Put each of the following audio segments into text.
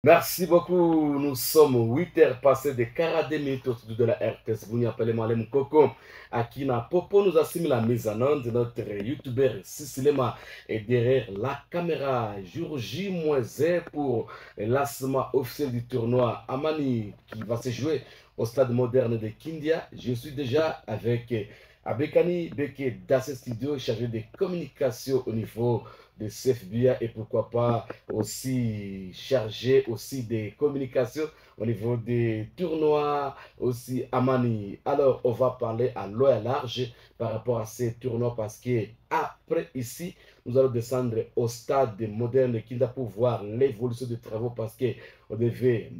Merci beaucoup. Nous sommes 8 heures passées de 42 minutes autour de la RTS. Vous n'y appelez Malem Koko. Akina Popo nous assume la mise en onde. Notre youtubeur Sissilema est derrière la caméra. Jour J-1 pour le lancement officiel du tournoi Amani qui va se jouer au stade moderne de Kindia. Je suis déjà avec Abekani Beke d'Ace Studio chargé de communication au niveau de CFBA et pourquoi pas aussi chargé aussi des communications au niveau des tournois aussi Amani. Alors on va parler à l'eau et large par rapport à ces tournois parce que après ici nous allons descendre au stade moderne de Kinda pour voir l'évolution des travaux parce que on devait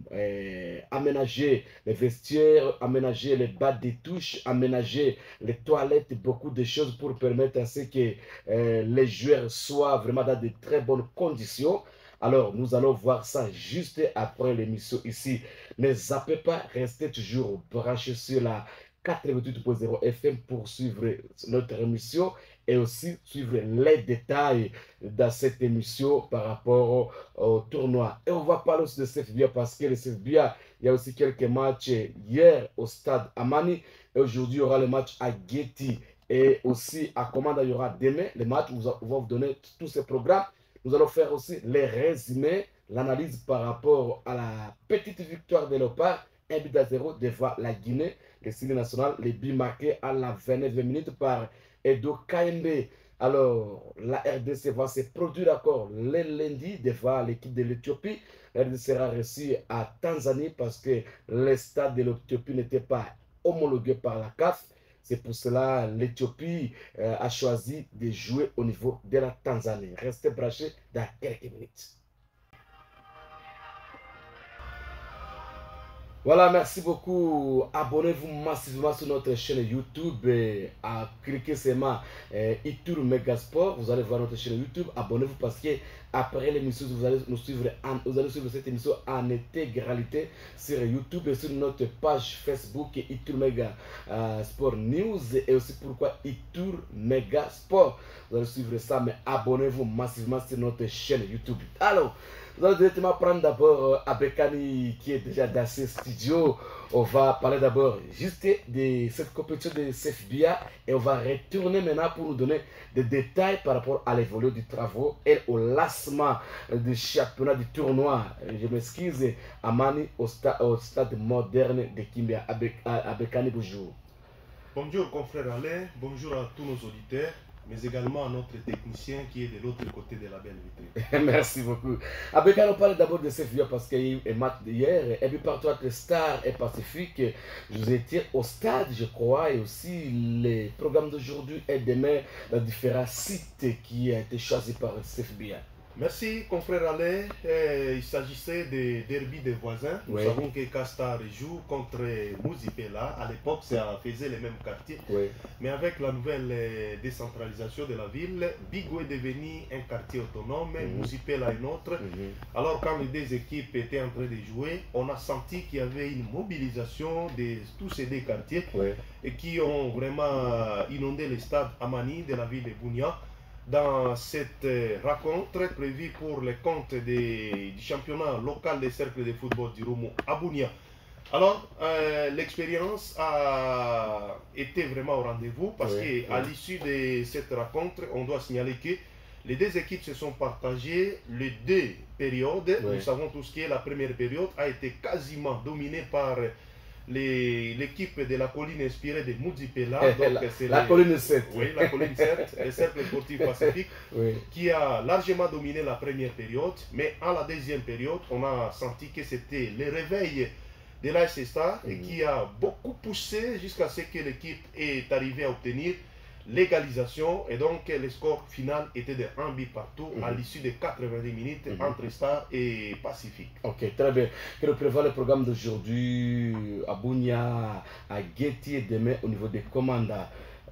aménager les vestiaires, aménager les bas des touches, aménager les toilettes, beaucoup de choses pour permettre à ce que les joueurs soient vraiment dans de très bonnes conditions. Alors, nous allons voir ça juste après l'émission ici. Ne zappez pas, restez toujours branchés sur la 88.0 FM pour suivre notre émission et aussi suivre les détails dans cette émission par rapport au tournoi. Et on va parler aussi de CFBA parce que le CFBA, il y a aussi quelques matchs hier au stade Amani et aujourd'hui il y aura le match à Getty. Et aussi à Commanda, il y aura demain les matchs. On va vous donner tous ces programmes. Nous allons faire aussi les résumés, l'analyse par rapport à la petite victoire de Léopard, 1 but à 0 devant la Guinée, le signe national, les buts marqués à la 29e minute par Edo KMB. Alors, la RDC va se produire encore le lundi devant l'équipe de l'Éthiopie. La RDC sera reçue à Tanzanie parce que le stade de l'Éthiopie n'était pas homologué par la CAF. C'est pour cela l'Éthiopie a choisi de jouer au niveau de la Tanzanie. Restez branchés dans quelques minutes. Voilà, merci beaucoup. Abonnez-vous massivement sur notre chaîne YouTube. À cliquer seulement Itur Megasport. Vous allez voir notre chaîne YouTube. Abonnez-vous parce que après l'émission, vous allez nous suivre, vous allez suivre cette émission en intégralité sur YouTube et sur notre page Facebook Itur Mega Sport News et aussi pourquoi Itur Mega Sport. Vous allez suivre ça, mais abonnez-vous massivement sur notre chaîne YouTube. Alors, nous allons directement prendre d'abord Abekani qui est déjà dans ce studio. On va parler d'abord juste de cette compétition de CFBA et on va retourner maintenant pour nous donner des détails par rapport à l'évolution du travaux et au lancement du championnat du tournoi. Je m'excuse, Amani au stade moderne de Kimbia. Abekani, bonjour. Bonjour confrère Alain, bonjour à tous nos auditeurs, mais également à notre technicien qui est de l'autre côté de la belle vitrine. Merci beaucoup. Abekane, on parle d'abord de cette vidéo parce qu'il y a eu un match d'hier et puis partout entre Star et Pacifique. Vous étiez au stade, je crois, et aussi les programmes d'aujourd'hui et demain dans différents sites qui ont été choisis par CFBA. Merci confrère Alain. Il s'agissait des derby des voisins. Nous savons que Castar joue contre Mouzipela. À l'époque, ça faisait les mêmes quartiers. Mais avec la nouvelle décentralisation de la ville, Bigo est devenu un quartier autonome, Mouzipela une autre. Alors quand les deux équipes étaient en train de jouer, on a senti qu'il y avait une mobilisation de tous ces deux quartiers et qui ont vraiment inondé les stades Amani de la ville de Bunia. Dans cette rencontre prévue pour les comptes du championnat local des cercles de football du Romo à Bunia. Alors, l'expérience a été vraiment au rendez-vous parce qu'à l'issue de cette rencontre, on doit signaler que les deux équipes se sont partagées les deux périodes. Nous savons tous que la première période a été quasiment dominée par l'équipe de la colline inspirée de Mouzipela, la colline 7. Oui, la colline 7, le cercle sportif pacifique, qui a largement dominé la première période, mais en la deuxième période, on a senti que c'était le réveil de l'AS Star et qui a beaucoup poussé jusqu'à ce que l'équipe est arrivée à obtenir l'égalisation et donc le score final était de 1 but partout à l'issue de 90 minutes entre Star et Pacifique. Ok, très bien. Quel prévoit le programme d'aujourd'hui à Bunia, à Getty et demain au niveau des commandes?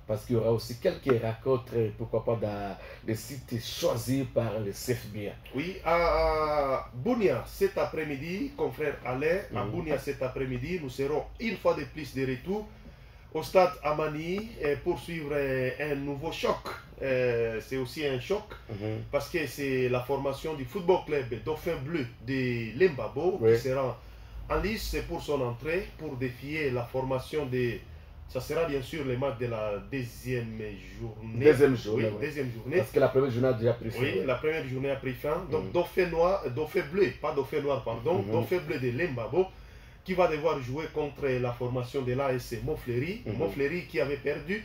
Parce qu'il y aura aussi quelques rencontres, pourquoi pas, dans les sites choisis par le CFBA. Oui, à Bunia cet après-midi, confrère Alain, à Bunia cet après-midi, nous serons une fois de plus de retour au stade Amani pour suivre un nouveau choc. C'est aussi un choc parce que c'est la formation du football club Dauphin Bleu de Limbabo qui sera en lice pour son entrée pour défier la formation des... Ça sera bien sûr le match de la deuxième journée. Deuxième journée. Oui, deuxième journée. Parce que la première journée a déjà pris fin. Oui, la première journée a pris fin. Donc Dauphin Bleu, pas Dauphin Noir, pardon. Dauphin Bleu de Limbabo qui va devoir jouer contre la formation de l'AS Montfleury. Montfleury qui avait perdu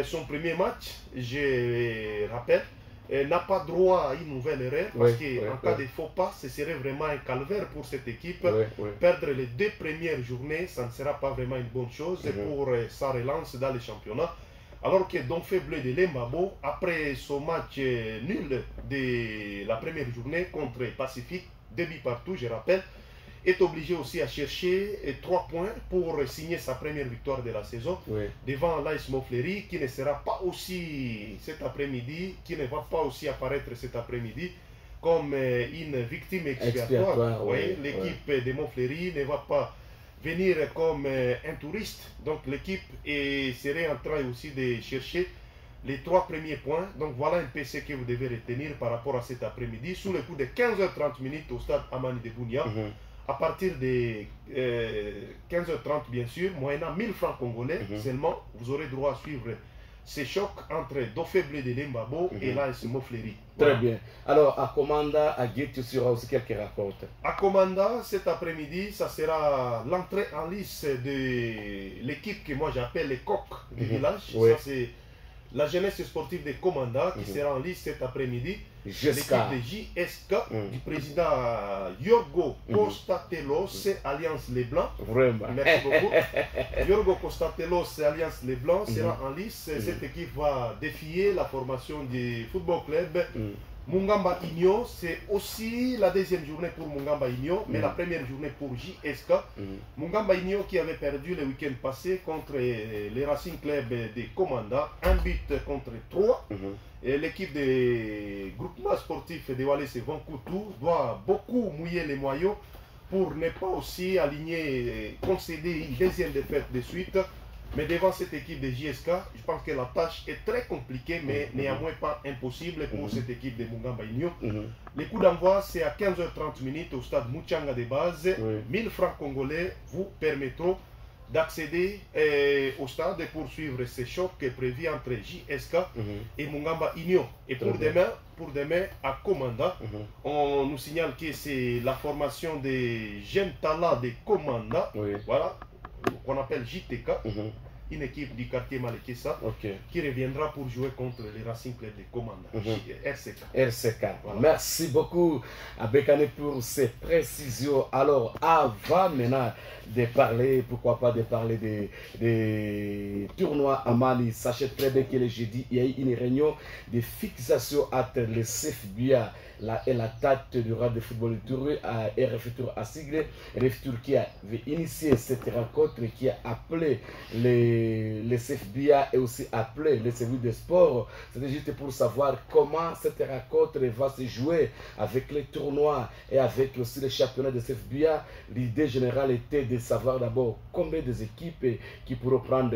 son premier match, je rappelle, n'a pas droit à une nouvelle erreur parce qu'en cas de faux pas, ce serait vraiment un calvaire pour cette équipe. Perdre les 2 premières journées, ça ne sera pas vraiment une bonne chose pour sa relance dans le championnat. Alors que Dauphin Bleu de Limbabo, après son match nul de la première journée contre Pacifique, 2 buts partout, je rappelle, est obligé aussi à chercher 3 points pour signer sa première victoire de la saison devant l'AS Montfleury qui ne sera pas aussi cet après-midi, qui ne va pas aussi apparaître cet après-midi comme une victime expiatoire. L'équipe de Montfleury ne va pas venir comme un touriste, donc l'équipe serait en train aussi de chercher les 3 premiers points. Donc voilà un peu ce que vous devez retenir par rapport à cet après-midi sous le coup de 15h30 au stade Amani de Bunia. À partir de 15h30, bien sûr, moyennant 1000 francs congolais seulement, vous aurez droit à suivre ces chocs entre Dauphin Bleu de Limbabo et l'AS Montfleury. Très bien. Alors, à Komanda, à Guet, tu auras aussi quelques rapports. À Komanda, cet après-midi, ça sera l'entrée en lice de l'équipe que moi j'appelle les coqs du village. Ça, c'est la jeunesse sportive de Komanda qui sera en lice cet après-midi. L'équipe de JSK du président Yorgo Costatelos, Alliance Les Blancs. Vraiment. Merci beaucoup. Yorgo Costatelos, Alliance Les Blancs sera en lice. Cette équipe va défier la formation du football club Mungamba Igno. C'est aussi la deuxième journée pour Mungamba Igno, mais la première journée pour JSK. Mungamba Igno qui avait perdu le week-end passé contre les Racing Club de Komanda, 1 but contre 3. L'équipe des groupements sportifs de Wallis et Vancoutou doit beaucoup mouiller les maillots pour ne pas aussi aligner, concéder une deuxième défaite de suite. Mais devant cette équipe de JSK, je pense que la tâche est très compliquée, mais néanmoins pas impossible pour cette équipe de Mungamba Igno. Les coups d'envoi, c'est à 15h30 au stade Muchanga de base. 1000 francs congolais vous permettront d'accéder au stade et poursuivre ces chocs prévus entre JSK et Mungamba Igno. Et pour demain à Komanda, on nous signale que c'est la formation des jeunes talents de Komanda, voilà, qu'on appelle JTK, une équipe du quartier Malekessa qui reviendra pour jouer contre les Racing Club de Komanda, RCK. Voilà. Merci beaucoup à Bekane pour ces précisions. Alors, avant maintenant de parler, pourquoi pas de parler des tournois à Mali, sachez très bien que le jeudi, il y a eu une réunion de fixation entre le CFBA et la tête du roi de football du Tour à RFTour à Sigle, RFTour qui avait initié cette rencontre, qui a appelé les CFBA et aussi appelé les services de sport. C'était juste pour savoir comment cette rencontre va se jouer avec les tournois et avec aussi les championnats de CFBA. L'idée générale était de savoir d'abord combien des équipes qui pourront prendre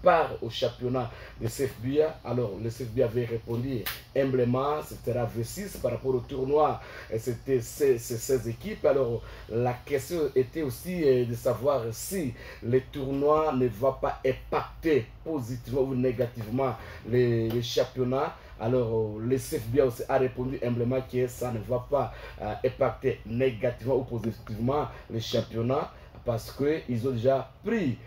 part au championnat de CFBA. Alors, le CFBA avait répondu humblement, c'était V6 par rapport au tournoi, c'était ces 16 équipes. Alors, la question était aussi de savoir si le tournoi ne va pas impacter positivement ou négativement les championnats. Alors, le CFBA aussi a répondu humblement que ça ne va pas impacter négativement ou positivement les championnats, parce qu'ils ont déjà pris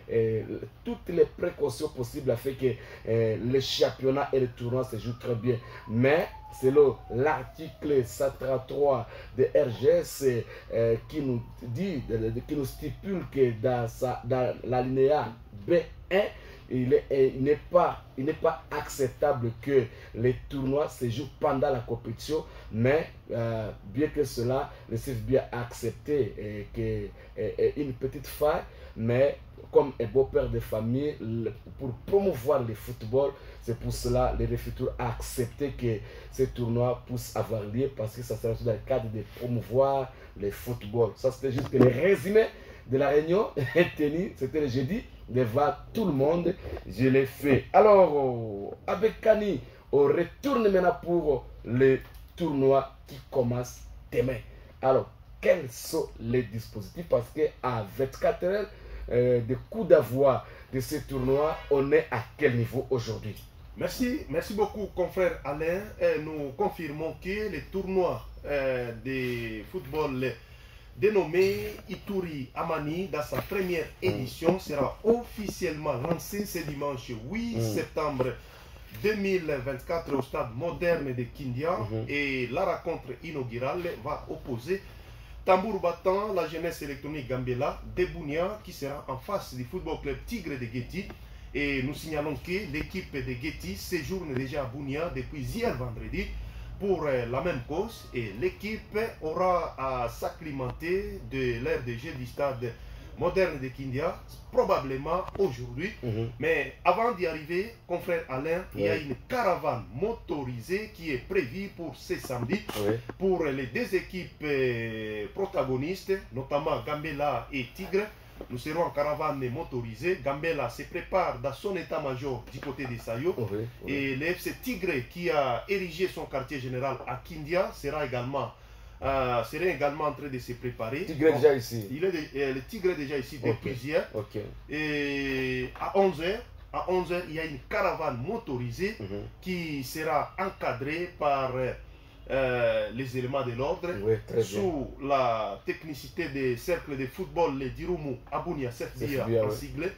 toutes les précautions possibles afin que les championnats et les tournois se jouent très bien. Mais selon l'article 133 de RGS qui nous dit, qui nous stipule que dans l'alinéa B1, il n'est pas acceptable que les tournois se jouent pendant la compétition, mais bien que cela, le CFBA a accepté une petite faille, mais comme un beau père de famille, pour promouvoir le football, c'est pour cela que le RFTour a accepté que ce tournoi puisse avoir lieu, parce que ça sera dans le cadre de promouvoir le football. Ça, c'était juste le résumé de la réunion tenue, c'était le jeudi, devant tout le monde, je l'ai fait. Alors, avec Kani, on retourne maintenant pour le tournoi qui commence demain. Alors, quels sont les dispositifs? Parce qu'à 24 heures de coup d'avoir de ce tournoi, on est à quel niveau aujourd'hui? Merci beaucoup, confrère Alain. Nous confirmons que le tournoi de football dénommé Ituri Amani, dans sa première édition, sera officiellement lancé ce dimanche 8 septembre 2024 au stade moderne de Kindia. Et la rencontre inaugurale va opposer Tambour battant la jeunesse électronique Gambela de Bunia, qui sera en face du football club Tigre de Gueti. Et nous signalons que l'équipe de Gueti séjourne déjà à Bunia depuis hier vendredi pour la même cause. Et l'équipe aura à s'acclimater de l'aire de jeu du stade moderne de Kindia, probablement aujourd'hui. Mais avant d'y arriver, confrère Alain, il y a une caravane motorisée qui est prévue pour ce samedi pour les deux équipes protagonistes, notamment Gambela et Tigre. Nous serons en caravane motorisée. Gambela se prépare dans son état-major du côté de Sayo. Et le FC Tigre, qui a érigé son quartier général à Kindia, sera également en train de se préparer. Tigre est déjà ici. Le Tigre est déjà ici depuis hier. Et à 11h, il y a une caravane motorisée qui sera encadrée par les éléments de l'ordre sous la technicité des cercles de football, les Dirumu Abunia Sefdia en sigle,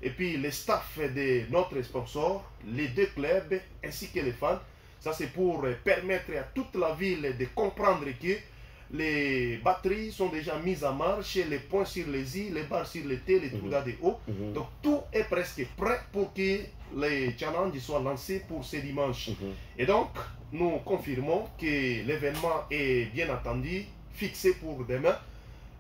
et puis le staff de notre sponsor, les deux clubs ainsi que les fans. Ça, c'est pour permettre à toute la ville de comprendre que les batteries sont déjà mises en marche, les points sur les i, les barres sur les t, les trous de haut. Donc tout est presque prêt pour que les challenges soient lancés pour ce dimanche. Et donc, nous confirmons que l'événement est bien entendu fixé pour demain.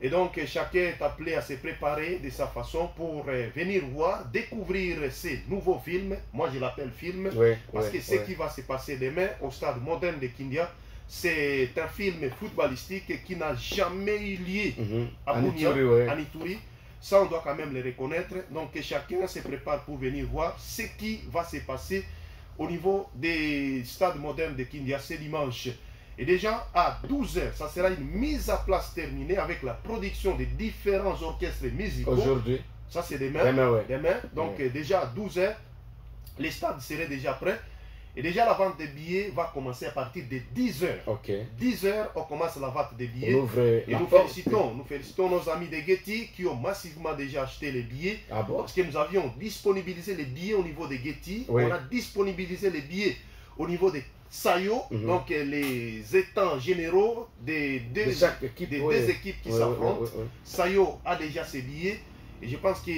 Et donc, chacun est appelé à se préparer de sa façon pour venir voir, découvrir ces nouveaux films. Moi, je l'appelle film, parce que ce qui va se passer demain au stade moderne de Kindia, c'est un film footballistique qui n'a jamais eu lieu à Bunia, à Ituri. Ça, on doit quand même le reconnaître. Donc, chacun se prépare pour venir voir ce qui va se passer au niveau des stades modernes de Kindia ce dimanche. Et déjà à 12h, ça sera une mise à place terminée avec la production des différents orchestres musicaux. Aujourd'hui. Ça, c'est demain. Demain. Donc, déjà à 12h, les stades seraient déjà prêts. Et déjà, la vente des billets va commencer à partir de 10h. 10h, on commence la vente des billets. Et nous félicitons nos amis de Gueti qui ont massivement déjà acheté les billets. Parce que nous avions disponibilisé les billets au niveau de Gueti. On a disponibilisé les billets au niveau de Sayo, donc les étangs généraux des deux équipes qui s'affrontent. Sayo a déjà ses billets. Et je pense que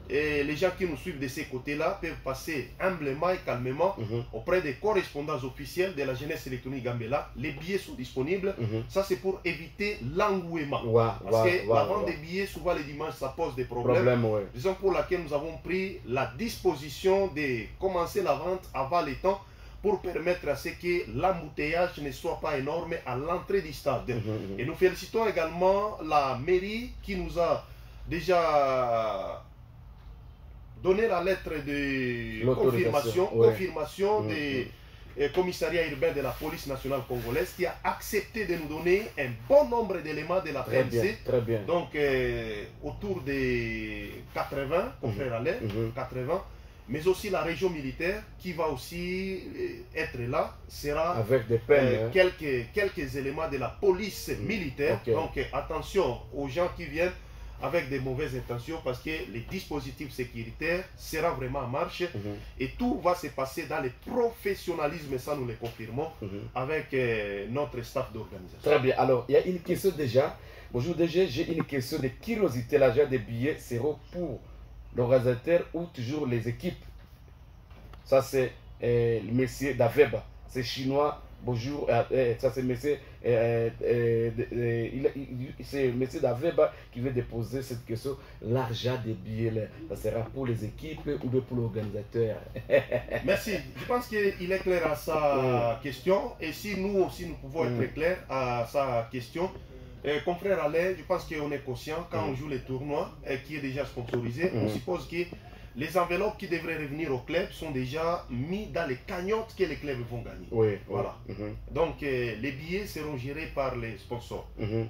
les gens qui nous suivent de ces côtés-là peuvent passer humblement et calmement auprès des correspondants officiels de la jeunesse électronique Gambela. Les billets sont disponibles. Ça, c'est pour éviter l'engouement. Parce que la vente des billets, souvent les dimanches, ça pose des problèmes. Raison pour laquelle nous avons pris la disposition de commencer la vente avant les temps pour permettre à ce que l'embouteillage ne soit pas énorme à l'entrée du stade. Et nous félicitons également la mairie qui nous a déjà donné la lettre de confirmation des commissariats urbains de la police nationale congolaise qui a accepté de nous donner un bon nombre d'éléments de la PNC. Donc autour des 80, confrère Alain, 80. Mais aussi la région militaire qui va aussi être là, sera avec des peines, quelques éléments de la police militaire. Donc attention aux gens qui viennent avec des mauvaises intentions, parce que les dispositifs sécuritaires sera vraiment en marche et tout va se passer dans le professionnalisme, ça nous le confirmons avec notre staff d'organisation. Très bien, alors il y a une question déjà. Bonjour DG, j'ai une question de curiosité. L'agent des billets sera pour l'organisateur ou toujours les équipes? Ça c'est le monsieur Daveba, c'est chinois. Bonjour, ça c'est monsieur, c'est monsieur Daveba qui veut déposer cette question. L'argent des billets, ça sera pour les équipes ou pour l'organisateur? Merci, je pense qu'il est clair à sa question, et si nous aussi nous pouvons être clairs à sa question. Confrère Alain, je pense qu'on est conscient quand on joue les tournois qui est déjà sponsorisé, on suppose que les enveloppes qui devraient revenir au club sont déjà mis dans les cagnottes que les clubs vont gagner. Oui, voilà. Donc, les billets seront gérés par les sponsors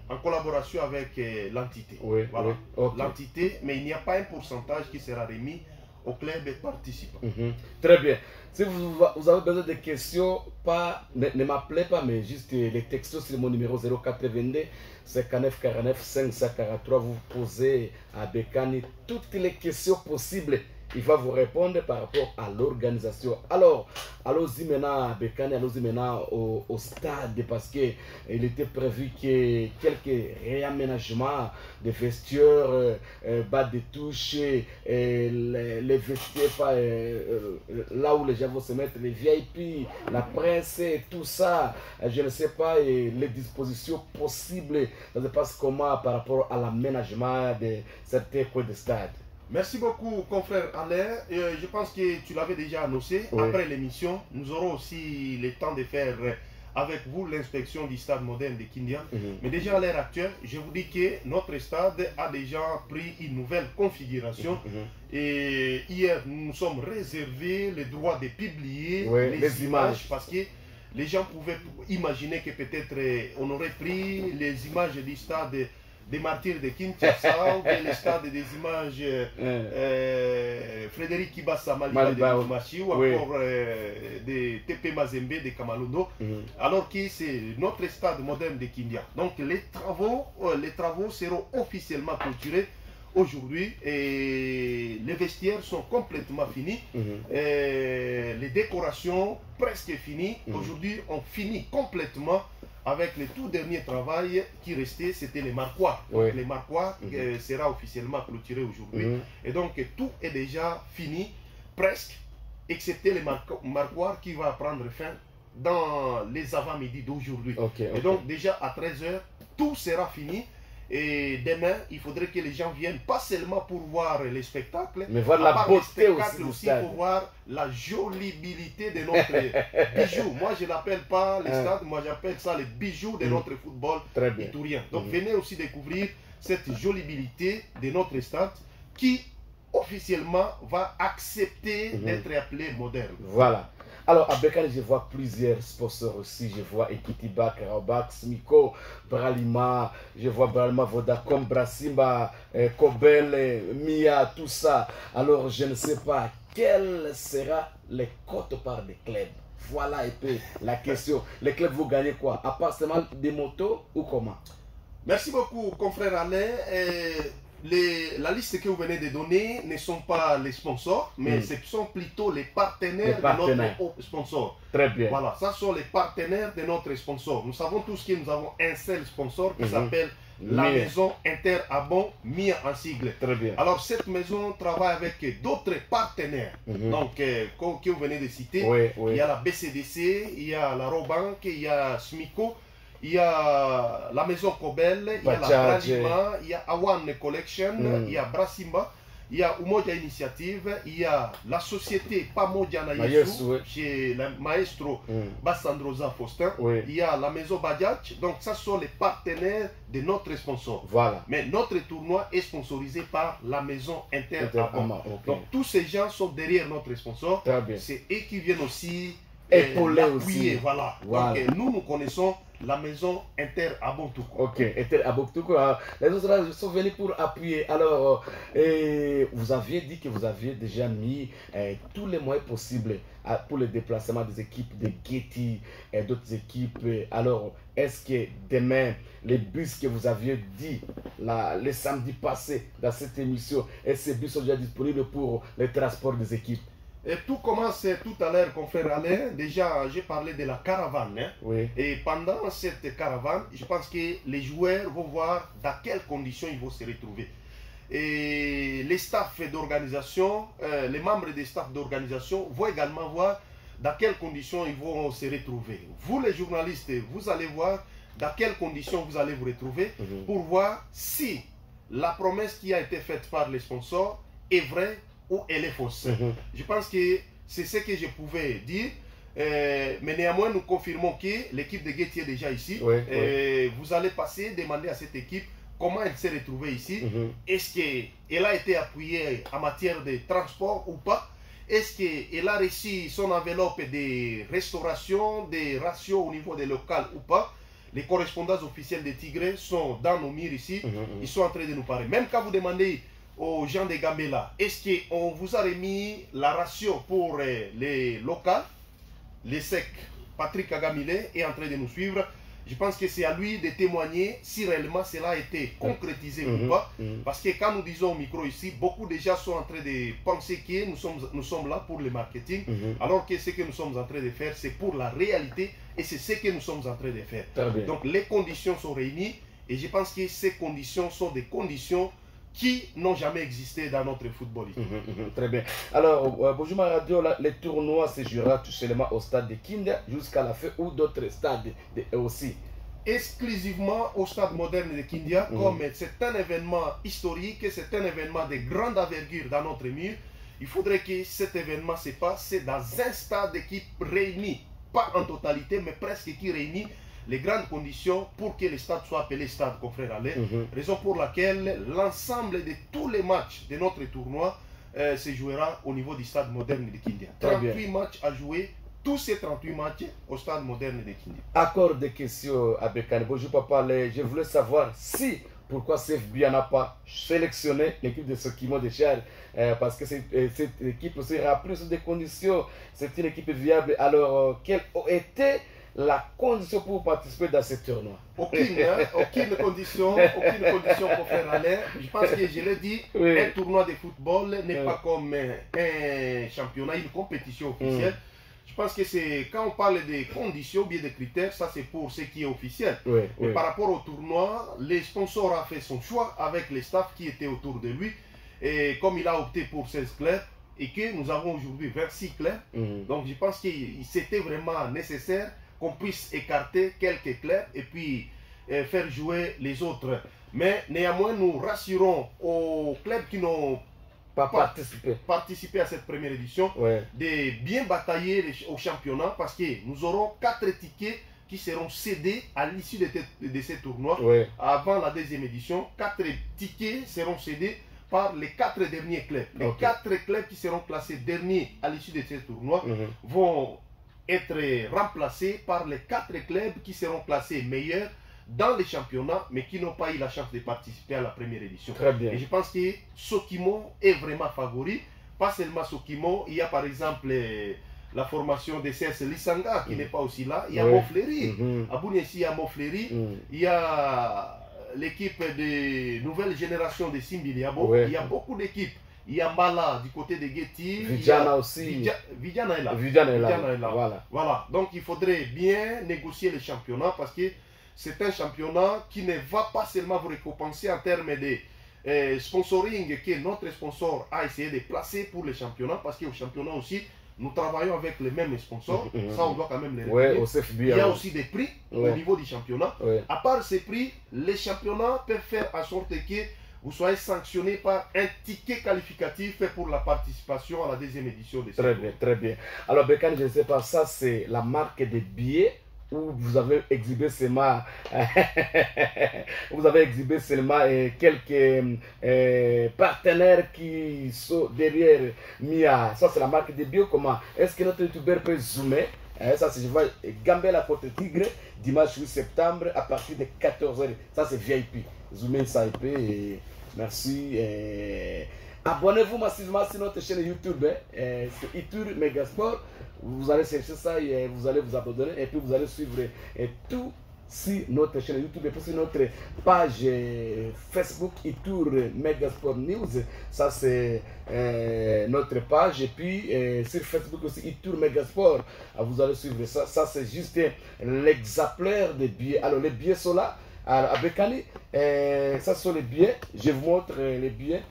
en collaboration avec l'entité. Oui, voilà. Oui. Okay. L'entité, mais il n'y a pas un pourcentage qui sera remis au club participant. Très bien. Si vous avez besoin de questions, ne m'appelez pas, mais juste les textos sur mon numéro 082 59 49 543. Vous posez à Bekani toutes les questions possibles. Il va vous répondre par rapport à l'organisation. Alors, allons-y maintenant à Bekani, allons-y maintenant au stade, parce qu'il était prévu que quelques réaménagements de vestiaires, bas de touche, les vestiaires, là où les gens vont se mettre, les VIP, la presse, tout ça, je ne sais pas, les dispositions possibles, ça se passe comment par rapport à l'aménagement de certains coins de stade. Merci beaucoup, confrère Alain. Je pense que tu l'avais déjà annoncé. Oui. Après l'émission, nous aurons aussi le temps de faire avec vous l'inspection du stade moderne de Kindia. Mais déjà à l'heure actuelle, je vous dis que notre stade a déjà pris une nouvelle configuration. Et hier, nous nous sommes réservés le droit de publier les images parce que les gens pouvaient imaginer que peut-être on aurait pris les images du stade des martyrs de Kinshasa ou le stade des images Frédéric Kibasa Maliba de Lumachi ou encore de TP Mazembe de Kamalondo, alors que c'est notre stade moderne de Kindia. Donc les travaux seront officiellement clôturés aujourd'hui et les vestiaires sont complètement finis. Les décorations presque finies. Aujourd'hui, on finit complètement avec le tout dernier travail qui restait, c'était les marquoirs. Les marquoirs sera officiellement clôturé aujourd'hui. Et donc tout est déjà fini, presque, excepté les marquoirs qui va prendre fin dans les avant-midi d'aujourd'hui. Et donc déjà à 13h, tout sera fini. Et demain, il faudrait que les gens viennent, pas seulement pour voir les spectacles, mais voir la beauté aussi pour voir la jolibilité de notre bijou. Moi, je l'appelle pas les stades, moi j'appelle ça les bijoux de notre football ivoirien. Donc venez aussi découvrir cette jolibilité de notre stade qui officiellement va accepter d'être appelé moderne. Voilà. Alors, à Bekani, je vois plusieurs sponsors aussi. Je vois Ekitiba, Karabak, Smiko, Bralima. Je vois Bralima, Vodacom, Brassimba, Kobel, Mia, tout ça. Alors, je ne sais pas quelle sera les cotes par des clubs. Voilà un peu la question. Les clubs vont gagner quoi? À part seulement des motos ou comment? Merci beaucoup, confrère Alain. La liste que vous venez de donner ne sont pas les sponsors, mais ce sont plutôt les partenaires de notre sponsor. Très bien. Voilà, ça sont les partenaires de notre sponsor. Nous savons tous que nous avons un seul sponsor qui s'appelle la maison Inter-Abon, Mia en sigle. Très bien. Alors cette maison travaille avec d'autres partenaires. Donc, que vous venez de citer, il y a la BCDC, il y a la Robank, il y a Smiko. Il y a la maison Kobel, il y a la Bralima, il y a Awan Collection, il y a Brassimba, il y a Umoja Initiative, il y a la société Pamoja Nayesu, chez le maestro Bassandroza Faustin, il y a la maison Badiach. Donc, ça sont les partenaires de notre sponsor. Voilà. Mais notre tournoi est sponsorisé par la maison Inter-Abon. Donc, tous ces gens sont derrière notre sponsor. C'est eux qui viennent aussi l'appuyer. Voilà. Donc, nous connaissons la maison Inter-Abon Toukou. Ok, Inter-Abon Toukou. Les autres sont venus pour appuyer. Alors, vous aviez dit que vous aviez déjà mis tous les moyens possibles pour le déplacement des équipes de Getty et d'autres équipes. Alors, est-ce que demain, les bus que vous aviez dit le samedi passé dans cette émission, et ces bus sont déjà disponibles pour le transport des équipes? Et tout commence tout à l'heure, confrère Alain. Déjà, j'ai parlé de la caravane. Et pendant cette caravane, je pense que les joueurs vont voir dans quelles conditions ils vont se retrouver. Et les staffs d'organisation, les membres des staffs d'organisation vont également voir dans quelles conditions ils vont se retrouver. Vous, les journalistes, vous allez voir dans quelles conditions vous allez vous retrouver pour voir si la promesse qui a été faite par les sponsors est vraie ou elle est fausse. Je pense que c'est ce que je pouvais dire. Mais néanmoins, nous confirmons que l'équipe de Getty est déjà ici. Vous allez passer, demander à cette équipe comment elle s'est retrouvée ici. Est-ce qu'elle a été appuyée en matière de transport ou pas? Est-ce qu'elle a reçu son enveloppe de restauration, des rations au niveau des locales ou pas? Les correspondants officiels de Tigré sont dans nos murs ici. Ils sont en train de nous parler. Même quand vous demandez aux gens de Gambela, est-ce qu'on vous a remis la ration pour les locales? Les secs, Patrick Agamile est en train de nous suivre. Je pense que c'est à lui de témoigner si réellement cela a été concrétisé ou pas. Parce que quand nous disons au micro ici, beaucoup de gens sont en train de penser que nous sommes là pour le marketing, alors que ce que nous sommes en train de faire, c'est pour la réalité et c'est ce que nous sommes en train de faire. Donc les conditions sont réunies et je pense que ces conditions sont des conditions qui n'ont jamais existé dans notre football. Très bien. Alors, bonjour ma radio, les tournois se jouera tout seulement au stade de Kindia jusqu'à la fin ou d'autres stades aussi? Exclusivement au stade moderne de Kindia, comme c'est un événement historique, c'est un événement de grande envergure dans notre mur. Il faudrait que cet événement se passe dans un stade qui réunit, pas en totalité, mais presque qui réunit les grandes conditions pour que le stade soit appelé stade confrère Alain. Raison pour laquelle l'ensemble de tous les matchs de notre tournoi se jouera au niveau du stade moderne de Kindia. 38 matchs à jouer, tous ces 38 matchs au stade moderne de Kindia. Accord de questions à Bekane. Bonjour papa, je voulais savoir si pourquoi CFB n'a pas sélectionné l'équipe de Sokimo de Char, parce que cette équipe sera plus sur des conditions, c'est une équipe viable. Alors, quelle était la condition pour participer dans ce tournoi? Aucune condition pour faire aller. Je pense que je l'ai dit, un tournoi de football n'est pas comme un championnat, une compétition officielle. Je pense que c'est quand on parle des conditions, bien des critères, ça c'est pour ce qui est officiel. Mais par rapport au tournoi, le sponsor a fait son choix avec les staffs qui étaient autour de lui. Et comme il a opté pour 16 clubs, et que nous avons aujourd'hui 26 clubs, donc je pense que c'était vraiment nécessaire qu'on puisse écarter quelques clubs et puis faire jouer les autres. Mais néanmoins, nous rassurons aux clubs qui n'ont pas participé à cette première édition de bien batailler au championnat, parce que nous aurons 4 tickets qui seront cédés à l'issue de ces tournois. Avant la deuxième édition, 4 tickets seront cédés par les 4 derniers clubs. Les 4 clubs qui seront classés derniers à l'issue de ces tournois vont être remplacés par les 4 clubs qui seront classés meilleurs dans les championnats, mais qui n'ont pas eu la chance de participer à la première édition. Très bien. Et je pense que Sokimo est vraiment favori. Pas seulement Sokimo, il y a par exemple la formation de CS Lisanga qui n'est pas aussi là. Il y a Mofleri. À Bouniessi, il y a Mofleri. Il y a l'équipe de nouvelle génération de Simbiliabo. Il y a beaucoup d'équipes. Il y a Mbala du côté de Getty. Vijana aussi. Vijana est là. Vijana est là. Voilà. Donc il faudrait bien négocier le championnat, parce que c'est un championnat qui ne va pas seulement vous récompenser en termes de sponsoring que notre sponsor a essayé de placer pour le championnat, parce qu'au championnat aussi, nous travaillons avec les mêmes sponsors. Ça, on doit quand même les reconnaître. Il y a aussi des prix au niveau du championnat. À part ces prix, les championnats peuvent faire en sorte que vous soyez sanctionné par un ticket qualificatif pour la participation à la deuxième édition de cette tournoi. Très bien. Alors Bekane, je ne sais pas, ça c'est la marque des billets où vous avez exhibé seulement quelques partenaires qui sont derrière Mia. Ça c'est la marque des billets. Comment est-ce que notre youtubeur peut zoomer? Ça c'est, je vois Gambela contre Tigre dimanche 8 septembre à partir de 14h. Ça c'est VIP. Zoomer ça et merci. Abonnez-vous massivement sur notre chaîne YouTube. C'est Itur Megasport. Vous allez chercher ça et vous allez vous abonner. Et puis vous allez suivre tout sur notre chaîne YouTube et puis sur notre page Facebook Itur Megasport News. Ça c'est notre page. Et puis sur Facebook aussi Itur Megasport. Vous allez suivre ça. Ça c'est juste l'exemplaire des billets. Alors les billets sont là. Alors à Bekane, ça sont les billets. Je vous montre les billets.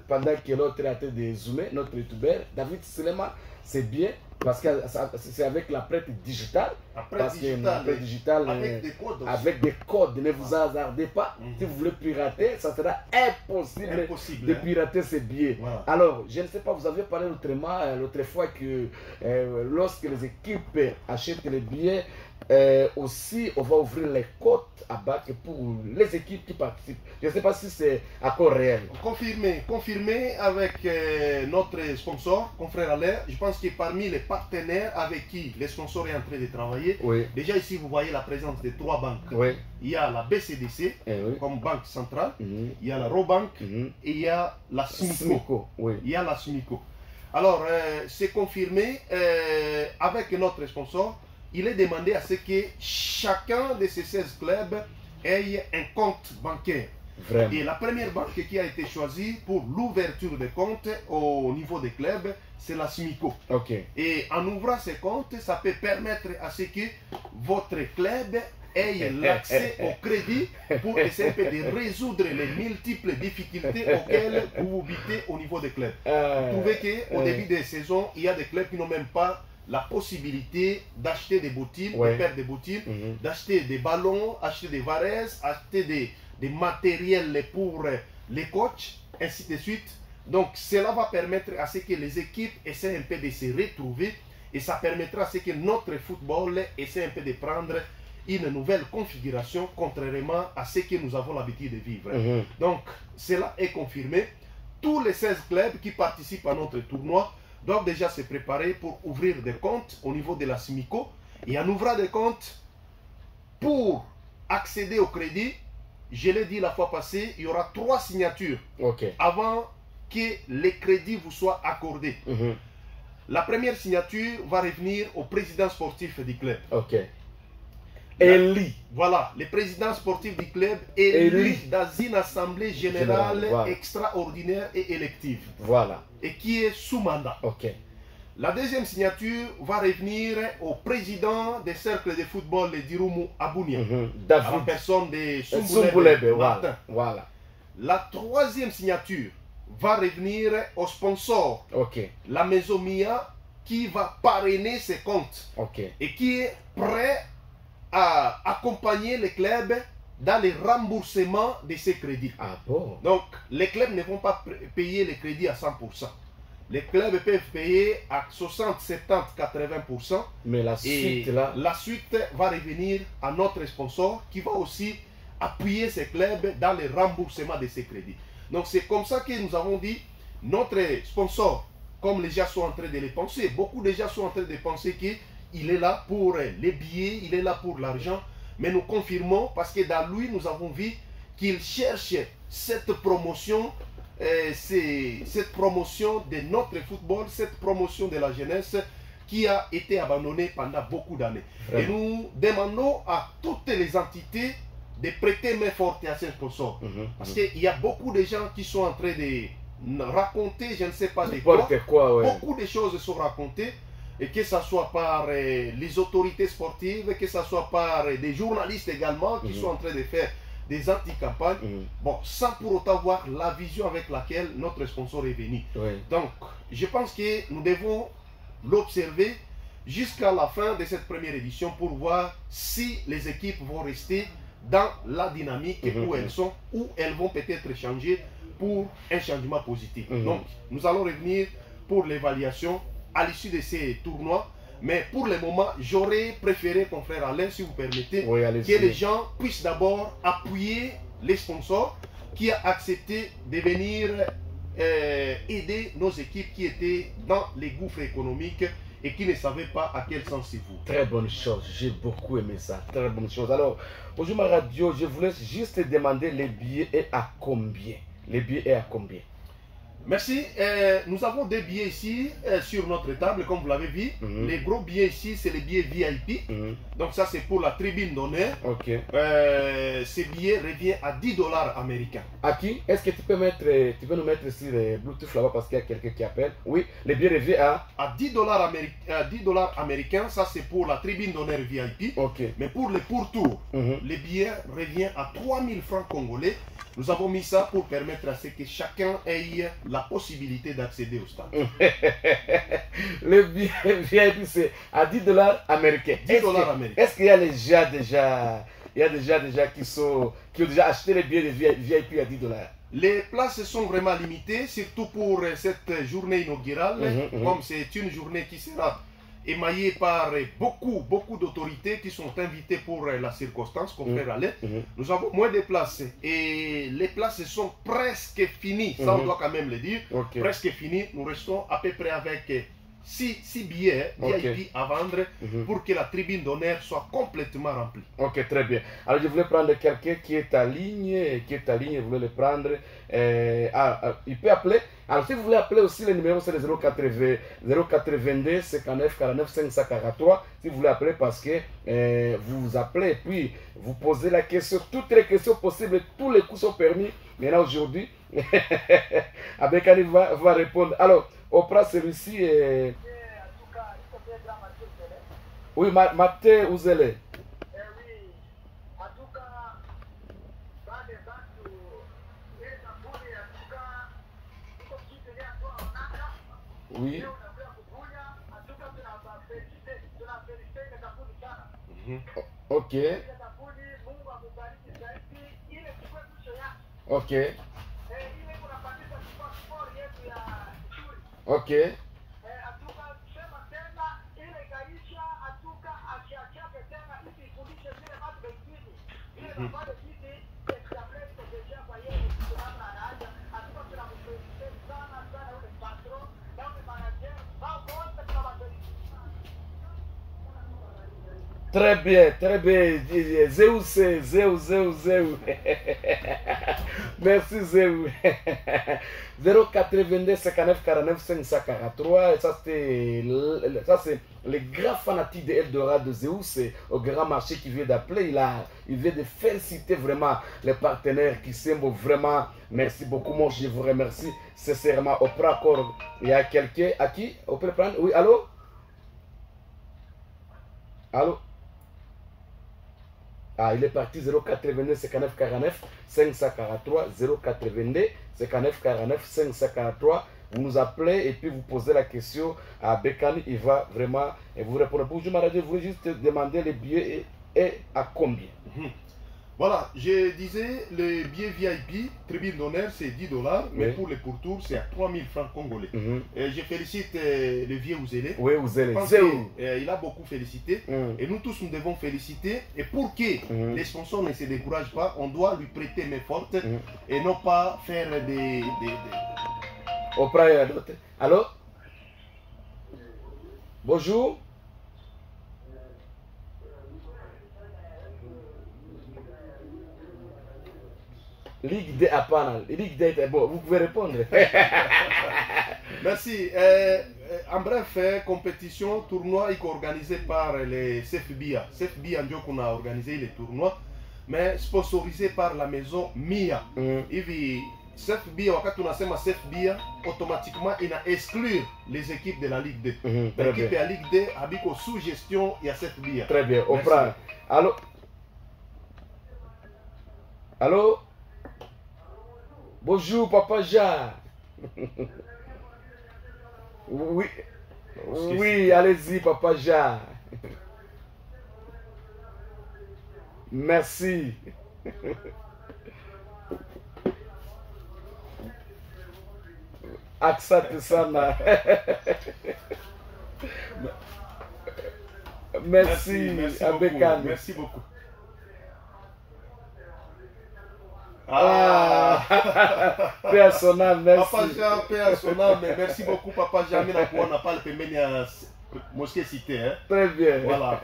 Pendant que l'autre est en train de zoomer, notre youtubeur David Suleiman, c'est bien parce que c'est avec la prête digitale. Avec des codes. Ne vous hasardez pas. Si vous voulez pirater, ça sera impossible de pirater ces billets. Alors, je ne sais pas, vous avez parlé l'autre fois que lorsque les équipes achètent les billets, aussi, on va ouvrir les cotes à bac pour les équipes qui participent. Je ne sais pas si c'est accord réel. Confirmé avec notre sponsor, Confrère Alain. Je pense que parmi les partenaires avec qui les sponsors est en train de travailler, déjà ici vous voyez la présence de 3 banques. Il y a la BCDC comme banque centrale, il y a la Robank et il y a la SMICO. Il y a la SMICO. Alors, c'est confirmé avec notre sponsor. Il est demandé à ce que chacun de ces 16 clubs ait un compte bancaire. Vraiment. Et la première banque qui a été choisie pour l'ouverture des comptes au niveau des clubs, c'est la SMICO. Et en ouvrant ces comptes, ça peut permettre à ce que votre club ait l'accès au crédit pour essayer de résoudre les multiples difficultés auxquelles vous vous butez au niveau des clubs. Vous trouvez qu'au début des saisons, il y a des clubs qui n'ont même pas la possibilité d'acheter des bottines, de faire des bottines, d'acheter des ballons, acheter des varaises, acheter des matériels pour les coachs, ainsi de suite. Donc cela va permettre à ce que les équipes essaient un peu de se retrouver et ça permettra à ce que notre football essaie un peu de prendre une nouvelle configuration contrairement à ce que nous avons l'habitude de vivre. Donc cela est confirmé. Tous les 16 clubs qui participent à notre tournoi doivent déjà se préparer pour ouvrir des comptes au niveau de la SMICO. Et en ouvrant des comptes, pour accéder au crédit, je l'ai dit la fois passée, il y aura 3 signatures avant que les crédits vous soient accordés. La première signature va revenir au président sportif du club. Élu. Voilà, le président sportif du club élu dans une assemblée générale extraordinaire et élective. Et qui est sous mandat. La deuxième signature va revenir au président des cercles de football de Dirumu Abounia, à la personne de Sumboulebe Martin. La troisième signature va revenir au sponsor, la Maison Mia, qui va parrainer ses comptes et qui est prêt à accompagner les clubs dans les remboursements de ces crédits. Donc, les clubs ne vont pas payer les crédits à 100%. Les clubs peuvent payer à 60, 70, 80%. Mais la suite, la suite va revenir à notre sponsor qui va aussi appuyer ces clubs dans les remboursements de ces crédits. Donc, c'est comme ça que nous avons dit, notre sponsor, comme les gens sont en train de les penser, beaucoup de gens sont en train de penser qu'il est là pour les billets, il est là pour l'argent. Mais nous confirmons, parce que dans lui, nous avons vu qu'il cherche cette promotion, cette promotion de notre football, cette promotion de la jeunesse qui a été abandonnée pendant beaucoup d'années. Et nous demandons à toutes les entités de prêter main forte à ces sponsors. Parce qu'il y a beaucoup de gens qui sont en train de raconter, je ne sais pas de quoi, beaucoup de choses sont racontées. Et que ce soit par les autorités sportives, que ce soit par des journalistes également qui sont en train de faire des anti-campagnes, bon, sans pour autant voir la vision avec laquelle notre sponsor est venu. Donc, je pense que nous devons l'observer jusqu'à la fin de cette première édition pour voir si les équipes vont rester dans la dynamique où elles sont, ou elles vont peut-être changer pour un changement positif. Donc, nous allons revenir pour l'évaluation à l'issue de ces tournois. Mais pour le moment, j'aurais préféré, confrère Alain, si vous permettez, que les gens puissent d'abord appuyer les sponsors qui ont accepté de venir aider nos équipes qui étaient dans les gouffres économiques et qui ne savaient pas à quel sens c'est vous. Très bonne chose, j'ai beaucoup aimé ça, très bonne chose. Alors, aujourd'hui, ma radio, je voulais juste demander les billets et à combien. Les billets et à combien? Merci. Nous avons des billets ici sur notre table, comme vous l'avez vu. Les gros billets ici, c'est les billets VIP. Donc ça, c'est pour la tribune d'honneur. Ces billets reviennent à 10 $ américains. À qui? Est-ce que tu peux nous mettre ici les Bluetooth là-bas parce qu'il y a quelqu'un qui appelle? Oui, les billets reviennent à 10 $ américains. Ça, c'est pour la tribune d'honneur VIP. Mais pour les pourtours, les billets reviennent à 3000 francs congolais. Nous avons mis ça pour permettre à ce que chacun ait la possibilité d'accéder au stade. Le billet VIP, c'est à 10 $ américains. 10 $ américains. Est-ce qu'il y a déjà qui ont déjà acheté les billets de VIP à 10 $? Les places sont vraiment limitées, surtout pour cette journée inaugurale. Comme c'est une journée qui sera émaillé par beaucoup d'autorités qui sont invitées pour la circonstance, confrère Alain. Nous avons moins de places et les places sont presque finies, ça on doit quand même le dire, presque finies. Nous restons à peu près avec 6 billets VIP à vendre pour que la tribune d'honneur soit complètement remplie. Ok, très bien. Alors je voulais prendre quelqu'un qui est en ligne, je voulais le prendre. Il peut appeler. Alors si vous voulez appeler aussi, le numéro c'est le 082 59 49 543. Si vous voulez appeler parce que vous appelez et puis vous posez la question, toutes les questions possibles, tous les coups sont permis. Maintenant aujourd'hui, Abekani va répondre. Alors, Oprah, celui-ci est... Oui, Maté Ouzele. Oui. Ok. Ok. Ok. Très bien, très bien. Zeus. Merci Zeus. 082 59 49 543. Ça c'est le grand fanatique de Eldorado de Zeus, au grand marché qui vient d'appeler. Il vient de féliciter vraiment les partenaires qui s'aiment vraiment. Merci beaucoup, moi je vous remercie sincèrement. Oprah Corp. Il y a quelqu'un à qui on peut prendre? Oui, allô? Allô? Ah, il est parti. 082 59 49 543. 082 59 49 543. Vous nous appelez et puis vous posez la question à Bekani. Il va vraiment vous répondre. Bonjour Maradé, vous voulez juste demander les billets et à combien? Voilà, je disais, le billet VIP, tribune d'honneur, c'est 10 $, mais pour les pourtours, c'est à 3000 francs congolais. Et je félicite le vieux Ouzele. Oui, Ouzele. Il a beaucoup félicité. Et nous tous, nous devons féliciter. Et pour que les sponsors ne se découragent pas, on doit lui prêter main forte et non pas faire des... Oprah, allô? Bonjour. Ligue D à Panal. Ligue D, bon, vous pouvez répondre. Merci. En bref, compétition, tournoi organisé par les CFBIA. CFBIA, on a organisé les tournois, mais sponsorisé par la maison MIA. Et CFBIA, quand on a CFBIA, automatiquement, il a exclu les équipes de la Ligue D. L'équipe de la Ligue D, avec sous gestion, il y a CFBIA. Très bien. Oprah. Allô? Allô? Bonjour, Papa Jean. Oui, oui, allez-y, Papa Jean. Merci. Aksat Sana. Merci, Abekani. Merci beaucoup. Personnel, merci. Papa Jean, personnel, mais merci beaucoup, Papa Jean. On n'a pas le paiement à mosquée cité. Hein? Très bien. Voilà.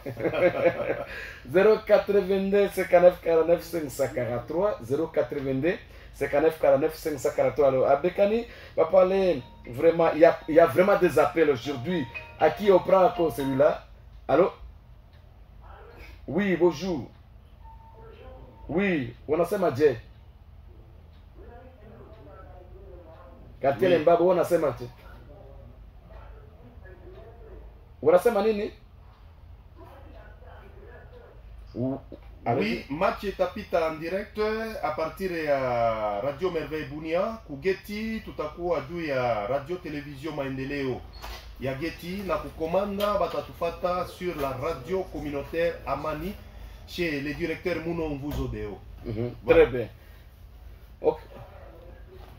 082 59 49 543. 082 59 49 543. Alors, Abekani va parler vraiment. Il y a vraiment des appels aujourd'hui. À qui on prend encore celui-là? Allô? Oui, bonjour. Oui, on a Madje. Katele Mbabu wanasema tu. Wanasema nini? Oui, match tapita en direct à partir de Radio Merveille Bunia, Kugeti, tutakuwa juu ya Radio Télévision Maendeleo. Ya Geti na kukomanda batatufata sur la radio communautaire Amani chez le directeur Mouno Mvuzodeo. Très bien. Ok.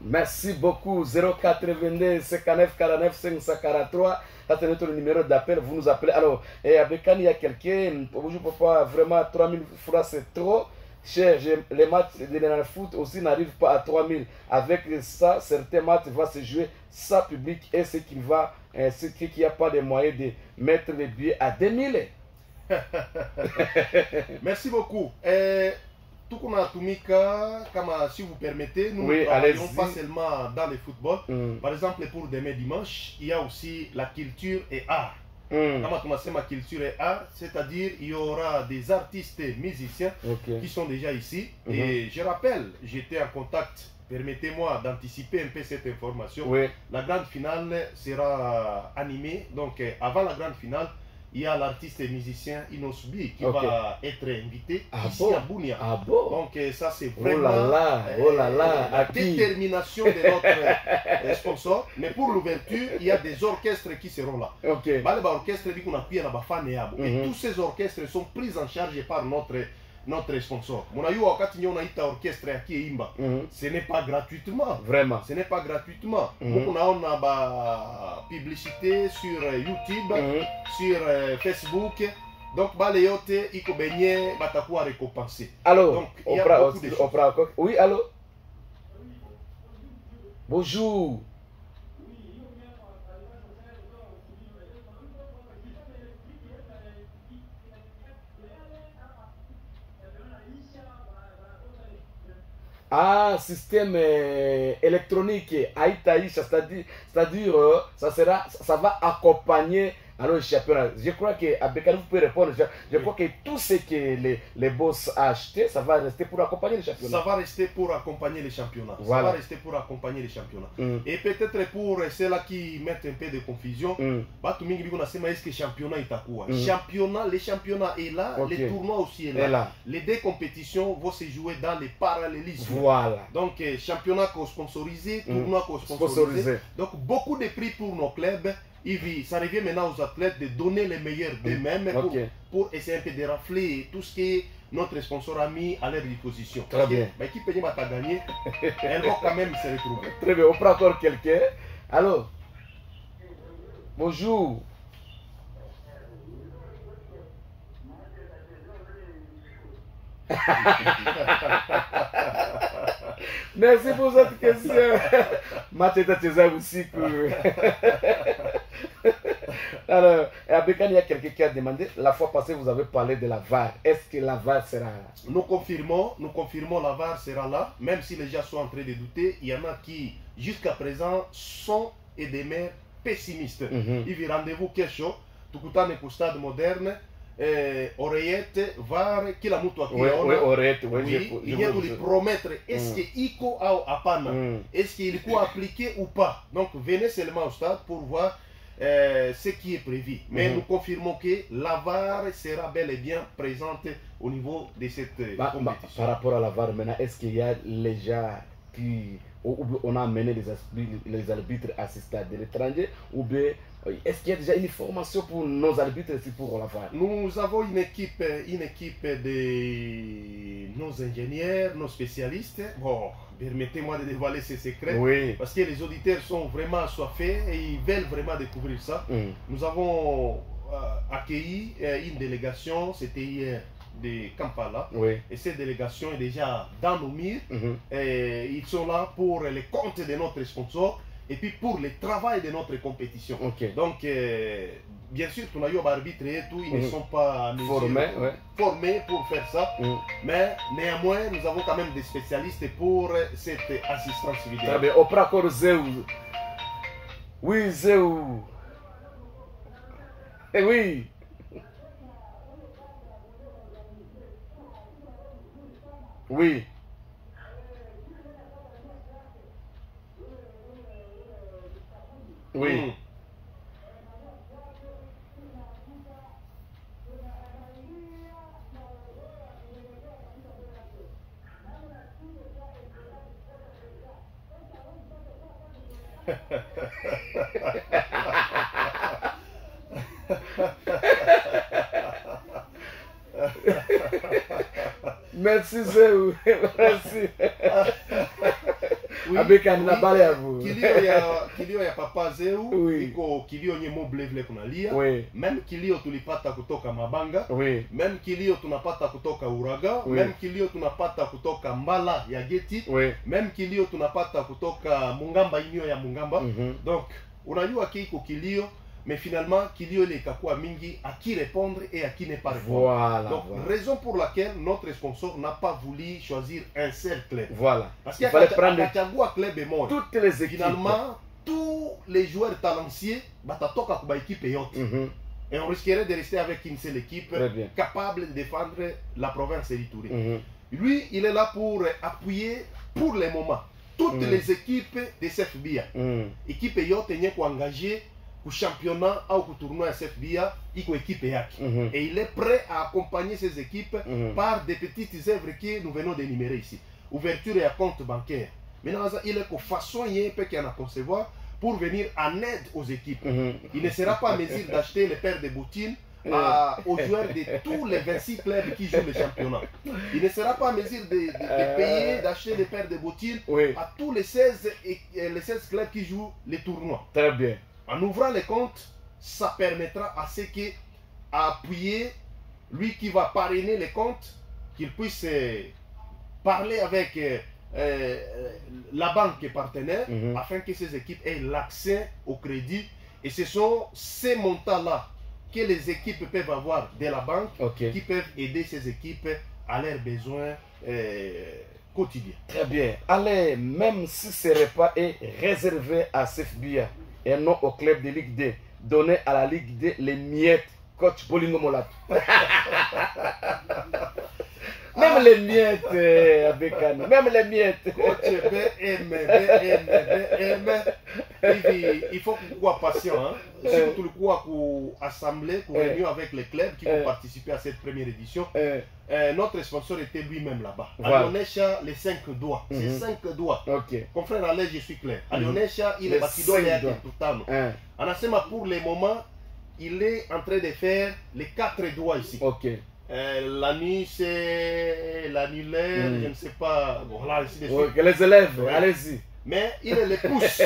Merci beaucoup. 082 59 49 543. Ça, c'est notre numéro d'appel. Vous nous appelez. Alors, à Bécane, il y a quelqu'un. Je ne peux pas vraiment 3000 francs, c'est trop cher. Les matchs de foot aussi n'arrivent pas à 3000. Avec ça, certains matchs vont se jouer sans public. Et ce qui va, ce qui n'y a pas de moyens de mettre les billets à 2000. Merci beaucoup. Tukuna Tumika, si vous permettez, nous ne travaillons pas seulement dans le football. Par exemple, pour demain dimanche, il y a aussi la culture et art. Ma culture et art, c'est-à-dire il y aura des artistes musiciens qui sont déjà ici. Et je rappelle, j'étais en contact. Permettez-moi d'anticiper un peu cette information. La grande finale sera animée. Donc, avant la grande finale, il y a l'artiste et musicien Inosbi qui va être invité ici à Bunia. Donc ça c'est vraiment la détermination de notre sponsor. Mais pour l'ouverture, il y a des orchestres qui seront là. Et tous ces orchestres sont pris en charge par notre sponsor. Orchestre ce n'est pas gratuitement. Vraiment. Ce n'est pas gratuitement. On a publicité sur YouTube, sur Facebook. Donc, Baleyote, Iko Benye, Batakoua récompensé. Alors, donc, il y a beaucoup de choses. Oui, allô? Bonjour. Ah, système électronique, Aïtaïcha, c'est-à-dire, ça va accompagner alors, le championnat. Je crois qu'à Bécane, vous pouvez répondre. Je crois que tout ce que les boss ont acheté, ça va rester pour accompagner le championnat. Ça va rester pour accompagner les championnats. Voilà. Ça va rester pour accompagner les championnats. Et peut-être pour ceux-là qui mettent un peu de confusion, est-ce que championnat est à quoi? Le championnat est là, les tournois aussi est là. Les deux compétitions vont se jouer dans les parallélismes. Voilà. Donc, championnat sponsorisé, tournoi sponsorisé. Donc, beaucoup de prix pour nos clubs. Ça revient maintenant aux athlètes de donner les meilleurs d'eux-mêmes pour essayer un peu de rafler tout ce que notre sponsor a mis à leur disposition. Très bien. Qui peut pas gagner, elles vont quand même se retrouver. Très bien, on prend encore quelqu'un. Allô? Bonjour. Merci pour cette question. Mathieu aussi. Alors, à Bécane, il y a quelqu'un qui a demandé, la fois passée, vous avez parlé de la VAR. Est-ce que la VAR sera là? Nous confirmons la VAR sera là, même si les gens sont en train de douter. Il y en a qui, jusqu'à présent, sont et demeurent pessimistes. Il y a rendez-vous quelque chose, tout le temps au stade moderne. Oreillette, VAR, kila mtu oreillette, il y a de lui promettre est-ce que Iko a apana, est-ce qu'il est appliqué ou pas. Donc venez seulement au stade pour voir ce qui est prévu. Mais nous confirmons que la VAR sera bel et bien présente au niveau de cette compétition. Par rapport à la VAR, maintenant, est-ce qu'il y a les gens qui on a amené les arbitres assistés de l'étranger, ou bien est-ce qu'il y a déjà une formation pour nos arbitres ici pour la VAR? Nous avons une équipe de nos ingénieurs, nos spécialistes. Bon, permettez-moi de dévoiler ces secrets, parce que les auditeurs sont vraiment assoiffés et ils veulent vraiment découvrir ça. Nous avons accueilli une délégation, c'était hier, de Kampala, et cette délégation est déjà dans nos murs. Et ils sont là pour les comptes de notre sponsor et puis pour le travail de notre compétition. Donc, bien sûr, on a eu un arbitre et tout, ils ne sont pas formés pour faire ça, mais néanmoins, nous avons quand même des spécialistes pour cette assistance vidéo. Très bien, on prend encore Zéou. Oui, Zéou. Eh oui. Oui. Oui. Merci Zéou. Merci. Abekani na bale à vous. Kilio ya Papa Zeu, iko kilio nye moble vile kunalia. Même kilio tulipata kutoka Mabanga. Même kilio tunapata kutoka Uraga. Même kilio tunapata kutoka Mbala ya Geti. Même kilio tunapata kutoka Mungamba inyo ya Mungamba. Donc, unajua kiko kilio. Mais finalement, kilio ile ikakuwa mingi à qui répondre et à qui ne pas répondre. Voilà, donc, raison pour laquelle notre sponsor n'a pas voulu choisir un seul club. Voilà. Parce qu'il fallait prendre club et mort. Toutes les équipes. Finalement, tous les joueurs talentueux, batatoka kuba équipe yote. Et on risquerait de rester avec une seule équipe capable de défendre la province territoriale. Lui, il est là pour appuyer pour le moment toutes les équipes de CFBA. Équipe yote nye ko engagé au championnat ou au tournoi SFBA, il y a équipe et il est prêt à accompagner ces équipes par des petites œuvres que nous venons d'énumérer ici. Ouverture et à compte bancaire. Maintenant, il est de façon qu'il a concevoir pour venir en aide aux équipes. Il ne sera pas en mesure d'acheter les paires de bottines aux joueurs de tous les 26 clubs qui jouent le championnat. Il ne sera pas en mesure de payer, d'acheter les paires de bottines à tous les 16 clubs qui jouent les tournois. Très bien. En ouvrant les comptes, ça permettra à ce qui appuyer, lui qui va parrainer les comptes, qu'il puisse parler avec la banque partenaire afin que ces équipes aient l'accès au crédit. Et ce sont ces montants-là que les équipes peuvent avoir de la banque qui peuvent aider ces équipes à leurs besoins quotidiens. Très bien. Allez, même si ce repas est réservé à CFBA, et non au club de Ligue D. Donner à la Ligue D les miettes. Coach Bolingo Molat. Même les miettes, Abekani. Même les miettes. Coach BM. Il faut qu'on soit patient. Hein? Si vous quoi pour assembler, pour réunir avec les clubs qui vont participer à cette première édition, notre sponsor était lui-même là-bas. Alionesha, les 5 doigts. C'est 5 doigts. Confrère Alain, je suis clair. Alionesha, il est bâtidon et tout le temps. Anasema, pour le moment, il est en train de faire les 4 doigts ici. La nuit, c'est l'annulaire, je ne sais pas. Bon, là, ici, les élèves, allez-y. Mais il est les pouces.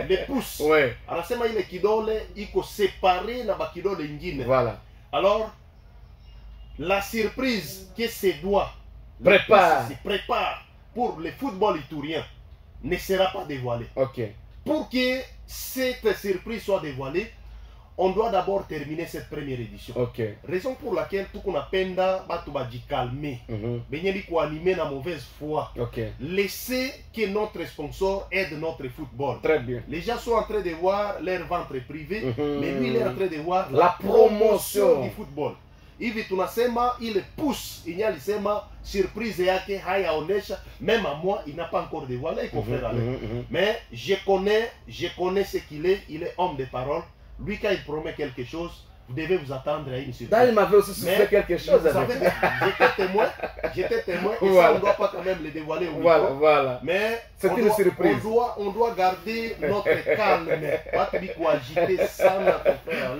Les pouces. Anasema, il est kidole, il faut séparer na bakidole ingine. Voilà. Alors, la surprise que ces doigts se prépare pour le football iturien ne sera pas dévoilée. Pour que cette surprise soit dévoilée, on doit d'abord terminer cette première édition. Raison pour laquelle tout qu'on appelle batu badji calmer, benyeli ko animer na mauvaise foi. Laissez que notre sponsor aide notre football. Très bien. Les gens sont en train de voir leur ventre privé, mais lui il est en train de voir la promotion du football. Hivi tunasema il pousse, il y a lisema surprise yake hayaonesha, même à moi il n'a pas encore dévoilé, il faut faire mais je connais ce qu'il est, il est homme de parole. Lui, quand il promet quelque chose, vous devez vous attendre à une surprise. Là, il m'avait aussi soufflé quelque chose. J'étais témoin, et ça, on ne doit pas quand même le dévoiler au micro. Voilà. Mais c'est une surprise. On doit garder notre calme. Pas qu'on agiter sans notre frère.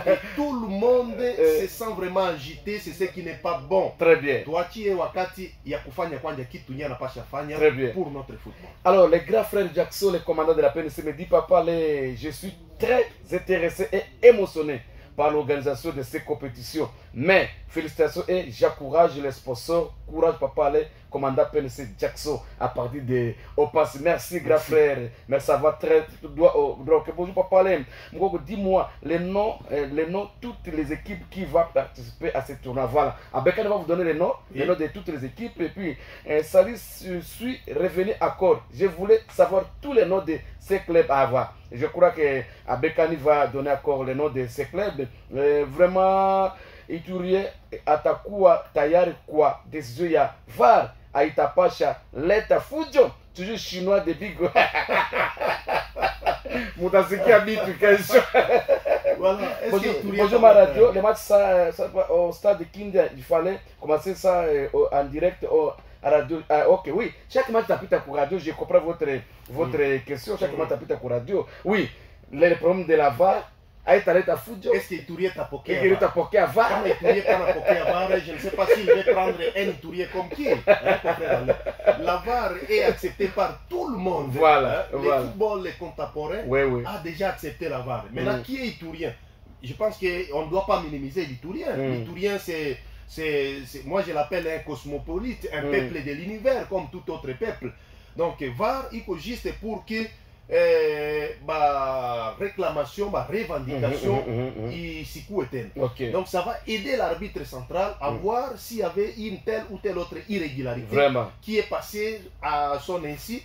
Et tout le monde se sent vraiment agité, c'est ce qui n'est pas bon. Très bien. Toi, tu es wakati ya kufanya kwanja kitu nya na pasha fanya pour notre football. Alors, les grands frères Jackson, les commandants de la PNC me dit, papa, je suis très intéressé et émotionné par l'organisation de ces compétitions. Mais félicitations et j'encourage les sponsors. Courage papa, les commandant PNC Jackson à partir de Opas. Merci grand frère. Merci, ça va très donc bonjour papa. Dis-moi les noms toutes les équipes qui vont participer à ce tournoi. Voilà. Abekani va vous donner les noms de toutes les équipes. Et puis, Salut suis revenu à corps. Je voulais savoir tous les noms de ces clubs à avoir. Je crois que Abekani va donner encore les noms de ces clubs. Vraiment, Iturie, Atakuwa, Tayari, quoi, décision ya VAR, Aitapasha, Leta Fujo, toujours chinois de Bigo. Moutasiki habite question. Bonjour ma radio, le match ça au stade de Kinder, il fallait commencer ça en direct à radio. Ok, oui, chaque match t'appuie pour radio, je comprends votre question, chaque match t'appuie pour radio. Oui, les problèmes de la VAR, aitaleta fujo. Est-ce que Itourie est apporté à VAR? Quand Itourie est apporté à VAR, je ne sais pas s'il va prendre un Itourie comme qui. La VAR est acceptée par tout le monde. Voilà. Le football contemporain a déjà accepté la VAR. Maintenant, qui est Itourien? Je pense qu'on ne doit pas minimiser l'Itourien. L'Itourien, moi je l'appelle un cosmopolite, un peuple de l'univers, comme tout autre peuple. Donc, VAR, il faut juste pour que réclamation, revendication, donc ça va aider l'arbitre central à voir s'il y avait une telle ou telle autre irrégularité qui est passée à son insu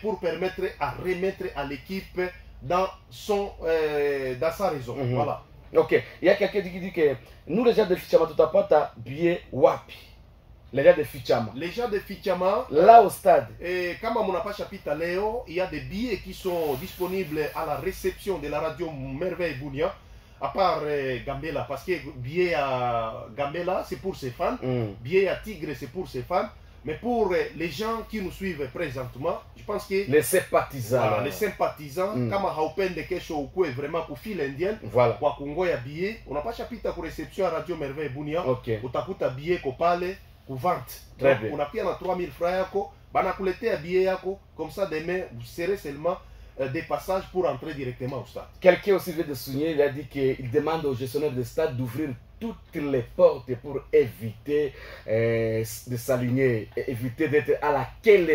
pour permettre à remettre à l'équipe dans sa raison. Voilà. Ok, il y a quelqu'un qui dit que nous les gens de Fichama tout à pas billet wapi. Les gens de Fichama. Les gens de Fichama. Là au stade. Et comme à mon chapitre Léo, il y a des billets qui sont disponibles à la réception de la radio Merveille Bounia. À part Gambela, parce que billet à Gambela, c'est pour ses fans. Billet à Tigre, c'est pour ses fans. Mais pour les gens qui nous suivent présentement, je pense que... Les sympathisants. Voilà, les sympathisants, comme à Haupen de Kesho ou vraiment pour fil indien, voilà. Pour Congo, il y a billet. On n'a pas chapitre pour réception à Radio Merveille Bounia. Ok. On t'a coûté billet qu'on parle. Vente. Très bien. On a pris 3000 francs, comme ça demain vous serez seulement des passages pour entrer directement au stade. Quelqu'un aussi veut de souligner, il a dit qu'il demande aux gestionnaires de stade d'ouvrir toutes les portes pour éviter de s'aligner, éviter d'être à la quelle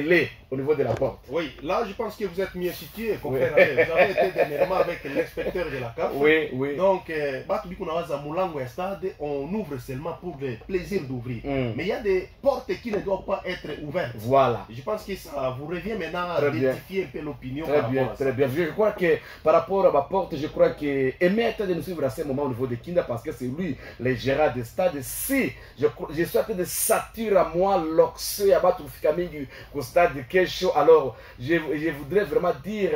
au niveau de la porte. Oui, là je pense que vous êtes mieux situé, confrère. Vous avez été dernièrement avec l'inspecteur de la CAF. Oui, oui. Donc, on ouvre seulement pour le plaisir d'ouvrir. Mais il y a des portes qui ne doivent pas être ouvertes. Voilà. Je pense que ça vous revient maintenant à rectifier un peu l'opinion. Très bien, très bien. Je crois que par rapport à ma porte, je crois que Aimé de nous suivre à ce moment au niveau de Kinda parce que c'est lui les gérants de stade. Si je suis en train de saturer à moi l'oxy à battre au stade de Kesho, alors je voudrais vraiment dire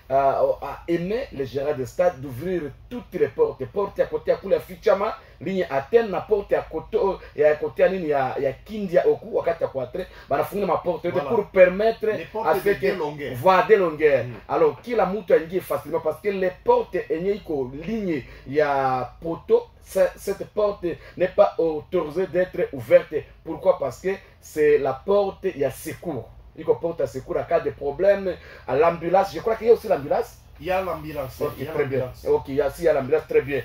à Aimé les gérants de stade d'ouvrir toutes les portes. Porte à côté à Kula Fichama, ligne Athènes, la porte à côté et à côté à ligne à Kindia Oku, à Katakwatre, banafunga ma porte pour permettre à faire que voir des longueurs. Alors qui la moto est facilement parce que les portes iko ligne il y a poteau. Cette porte n'est pas autorisée d'être ouverte. Pourquoi? Parce que c'est la porte, il y a secours. Il y a porte à secours en cas de problème à l'ambulance. Je crois qu'il y a aussi l'ambulance. Il y a l'ambulance. Ok, très bien. Ok, il y a l'ambulance, très bien.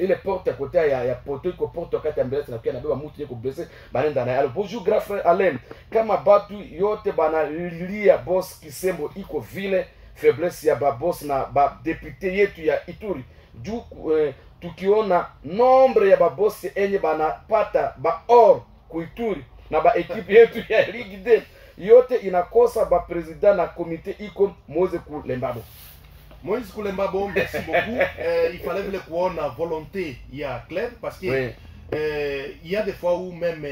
Il est porte à côté, il y a porte, il y a porte à côté, l'ambulance, il y a mouti, il y a blessé. Alors, bonjour, grand frère Alain. Comme Abatu, yote bana liya boss qui sembo iko ville, faiblesse ya ba boss na ba député yetu ya Ituri. Du tukiona nombre ya babosi enye banapata baor kuituri na ba ekipe yetu ya Ligue 2 yote inakosa ba president na komite iko Moise Kulembabo. Moïse Kulembabo, merci beaucoup. Il fallait le kuona volonté il y a clair parce que il y a des fois où même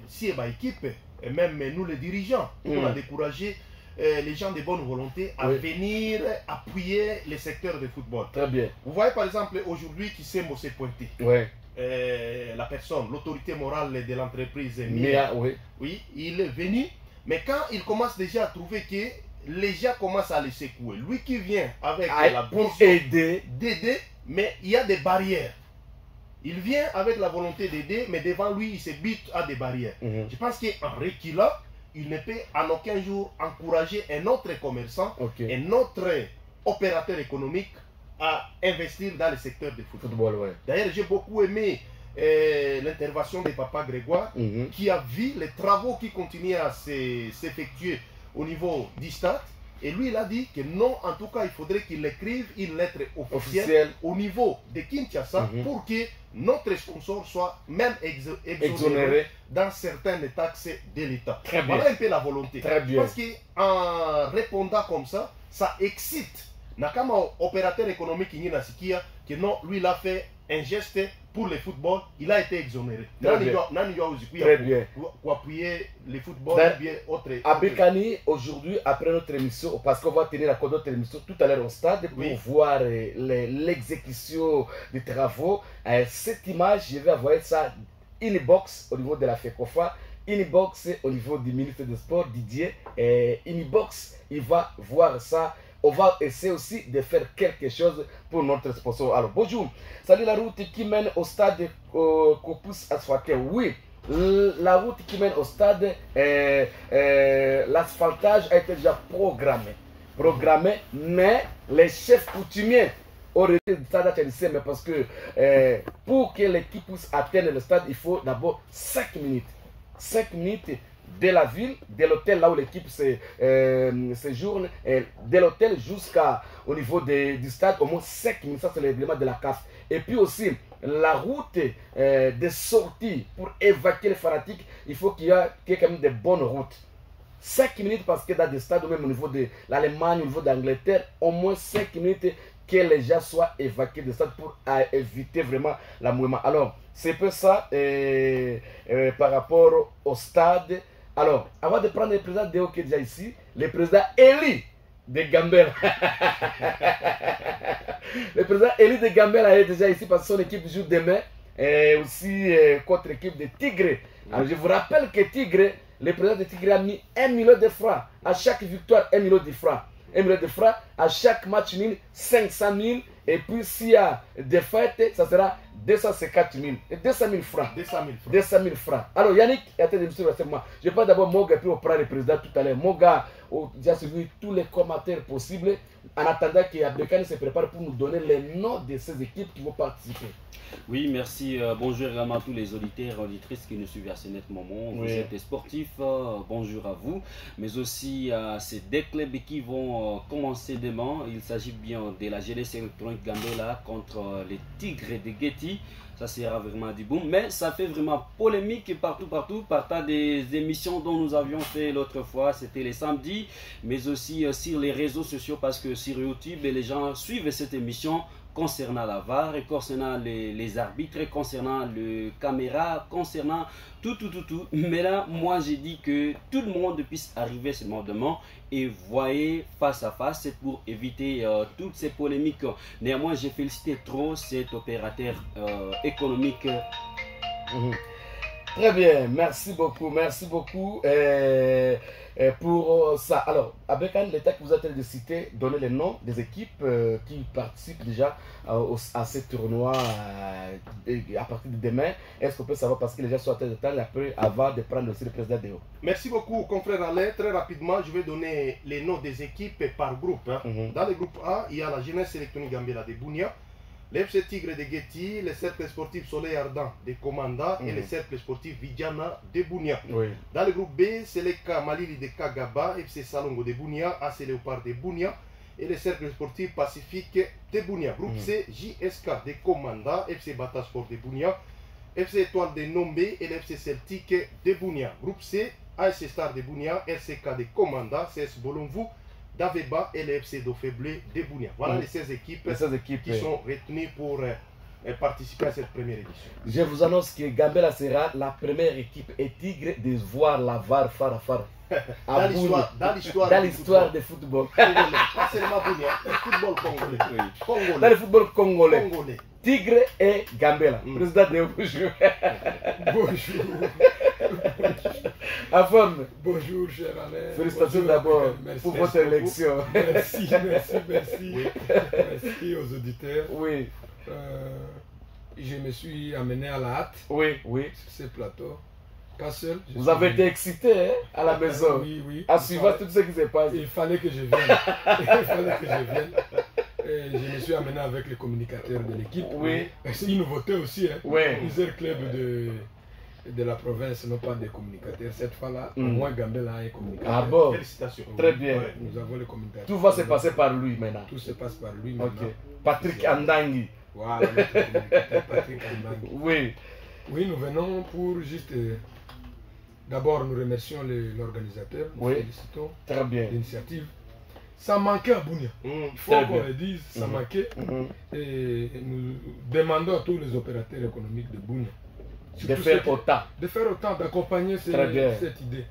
si ba équipe et même nous les dirigeants on a découragé les gens de bonne volonté à venir appuyer les secteurs de football. Très bien. Vous voyez par exemple aujourd'hui qui s'est pointé. La personne, l'autorité morale de l'entreprise Mia, oui, il est venu, mais quand il commence déjà à trouver que les gens commencent à le secouer, lui qui vient avec la pour aider, mais il y a des barrières. Il vient avec la volonté d'aider, mais devant lui, il se bute à des barrières. Je pense qu'en reculant, il ne peut en aucun jour encourager un autre commerçant, un autre opérateur économique à investir dans le secteur du football. D'ailleurs, j'ai beaucoup aimé l'intervention de Papa Grégoire qui a vu les travaux qui continuaient à s'effectuer au niveau du stade. Et lui, il a dit que non, en tout cas, il faudrait qu'il écrive une lettre officielle au niveau de Kinshasa pour que notre sponsor soit même exonéré dans certaines taxes de l'État. Voilà un peu la volonté. Parce qu'en répondant comme ça, ça excite. Nakama opérateur économique que non, lui, il a fait un geste pour le football, il a été exonéré. Très bien. Pour appuyer le football ou bien autre. Abekani, aujourd'hui, après notre émission, parce qu'on va tenir la notre émission tout à l'heure au stade pour voir l'exécution des travaux. Cette image, je vais envoyer ça une box au niveau de la FECOFA, une box au niveau du ministre des Sports, Didier, et une box, il va voir ça on va essayer aussi de faire quelque chose pour notre sponsor. Alors, bonjour. Salut la route qui mène au stade Copus asphalté. Oui, la route qui mène au stade, l'asphaltage a été déjà programmé, mais les chefs coutumiers auraient été du stade HLC, mais parce que pour que l'équipe puisse atteindre le stade, il faut d'abord 5 minutes. 5 minutes de la ville, de l'hôtel là où l'équipe séjourne, de l'hôtel jusqu'au niveau du stade, au moins 5 minutes. Ça, c'est l'élément de la CAF. Et puis aussi, la route de sortie pour évacuer les fanatiques, il faut qu'il y ait quand même de bonnes routes. 5 minutes parce que dans des stades, même au niveau de l'Allemagne, au niveau d'Angleterre, au moins 5 minutes que les gens soient évacués des stades pour éviter vraiment la mouvement. Alors, c'est un peu ça par rapport au stade. Alors, avant de prendre le président Deo qui est déjà ici, le président Eli de Gambela. Le président Eli de Gambela est déjà ici parce que son équipe joue demain et aussi contre l'équipe de Tigre. Alors, je vous rappelle que Tigre, le président de Tigre a mis 1 million de francs. À chaque victoire, 1 million de francs. 1 million de francs. À chaque match nul, 500 000. Et puis, s'il y a des fêtes, ça sera 250 000. Et 200 000 francs. 200 000 francs. Alors, Yannick, je parle d'abord Moga, puis on prend le président tout à l'heure. Moga, j'ai suivi tous les commentaires possibles en attendant qu'Abdelkane se prépare pour nous donner les noms de ces équipes qui vont participer. Oui, merci. Bonjour également à tous les auditeurs et auditrices qui nous suivent à ce net moment. Vous êtes sportifs, bonjour à vous. Mais aussi à ces deux clubs qui vont commencer demain. Il s'agit bien de la jeunesse électronique Gambela contre les Tigres de Guéti. Ça sera vraiment du boom. Mais ça fait vraiment polémique partout. Partant des émissions dont nous avions fait l'autre fois, c'était les samedis. Mais aussi sur les réseaux sociaux parce que sur YouTube, les gens suivent cette émission concernant la VAR, et concernant les arbitres, et concernant le caméra, concernant tout. Mais là, moi, j'ai dit que tout le monde puisse arriver seulement demain et voyer face à face. C'est pour éviter toutes ces polémiques. Néanmoins, j'ai félicité trop cet opérateur économique. Très bien, merci beaucoup pour ça. Alors, avec l'état que vous êtes de citer, donnez les noms des équipes qui participent déjà à ce tournoi à partir de demain. Est-ce qu'on peut savoir parce que les gens sont à tête de temps après, avant de prendre aussi le président Deo? Merci beaucoup, confrère Alain. Très rapidement, je vais donner les noms des équipes par groupe. Dans le groupe A, il y a la jeunesse électronique Gambela de Bunia, l'FC Tigre de Guéti, le cercle sportif Soleil Ardent de Komanda et le cercle sportif Vidjana de Bunia. Dans le groupe B, c'est le K Malili de Kagaba, FC Salongo de Bunia, AC Léopard de Bunia et le cercle sportif Pacifique de Bunia. Groupe C, JSK de Komanda, FC Batasport de Bunia, FC Étoile de Nombe et l'FC Celtic de Bunia. Groupe C, AS Star de Bunia, RCK de Komanda, CS Bolonvou d'Aveba et le FC Dofeblé de Bunia. Voilà les 16 équipes qui sont retenues pour participer à cette première édition. Je vous annonce que Gambela sera la première équipe et Tigre de voir la VAR Farafar. Dans l'histoire du football. Pas seulement Bunia, le football congolais. Dans le football congolais. Tigre et Gambela. Président de bonjour. Bonjour. À forme. Bonjour, cher Alain. Félicitations d'abord pour votre élection. Merci. Merci aux auditeurs. Oui. Je me suis amené à la hâte. Oui. Sur ce plateau. Pas seul. Vous avez été excité à la maison. Oui. À suivre tout ce qui se passe. Il fallait que je vienne. Et je me suis amené avec les communicateurs de l'équipe. Oui. C'est une nouveauté aussi. Oui. Plusieurs clubs de la province n'ont pas de communicateurs. Cette fois-là, au moins Gambela a un communicateur. Ah bon? Félicitations. Très bien. Ouais, nous avons les communicateurs. Tout va se passer par lui maintenant. Tout se passe par lui maintenant. Ok. Patrick Andangi. Voilà, notre communicateur Patrick Andangi. Oui. Oui, nous venons pour juste... D'abord, nous remercions l'organisateur. Nous félicitons très bien l'initiative. Ça manquait à Bunia. Il faut qu'on le dise, ça manquait. Et nous demandons à tous les opérateurs économiques de Bunia de faire autant, d'accompagner cette idée.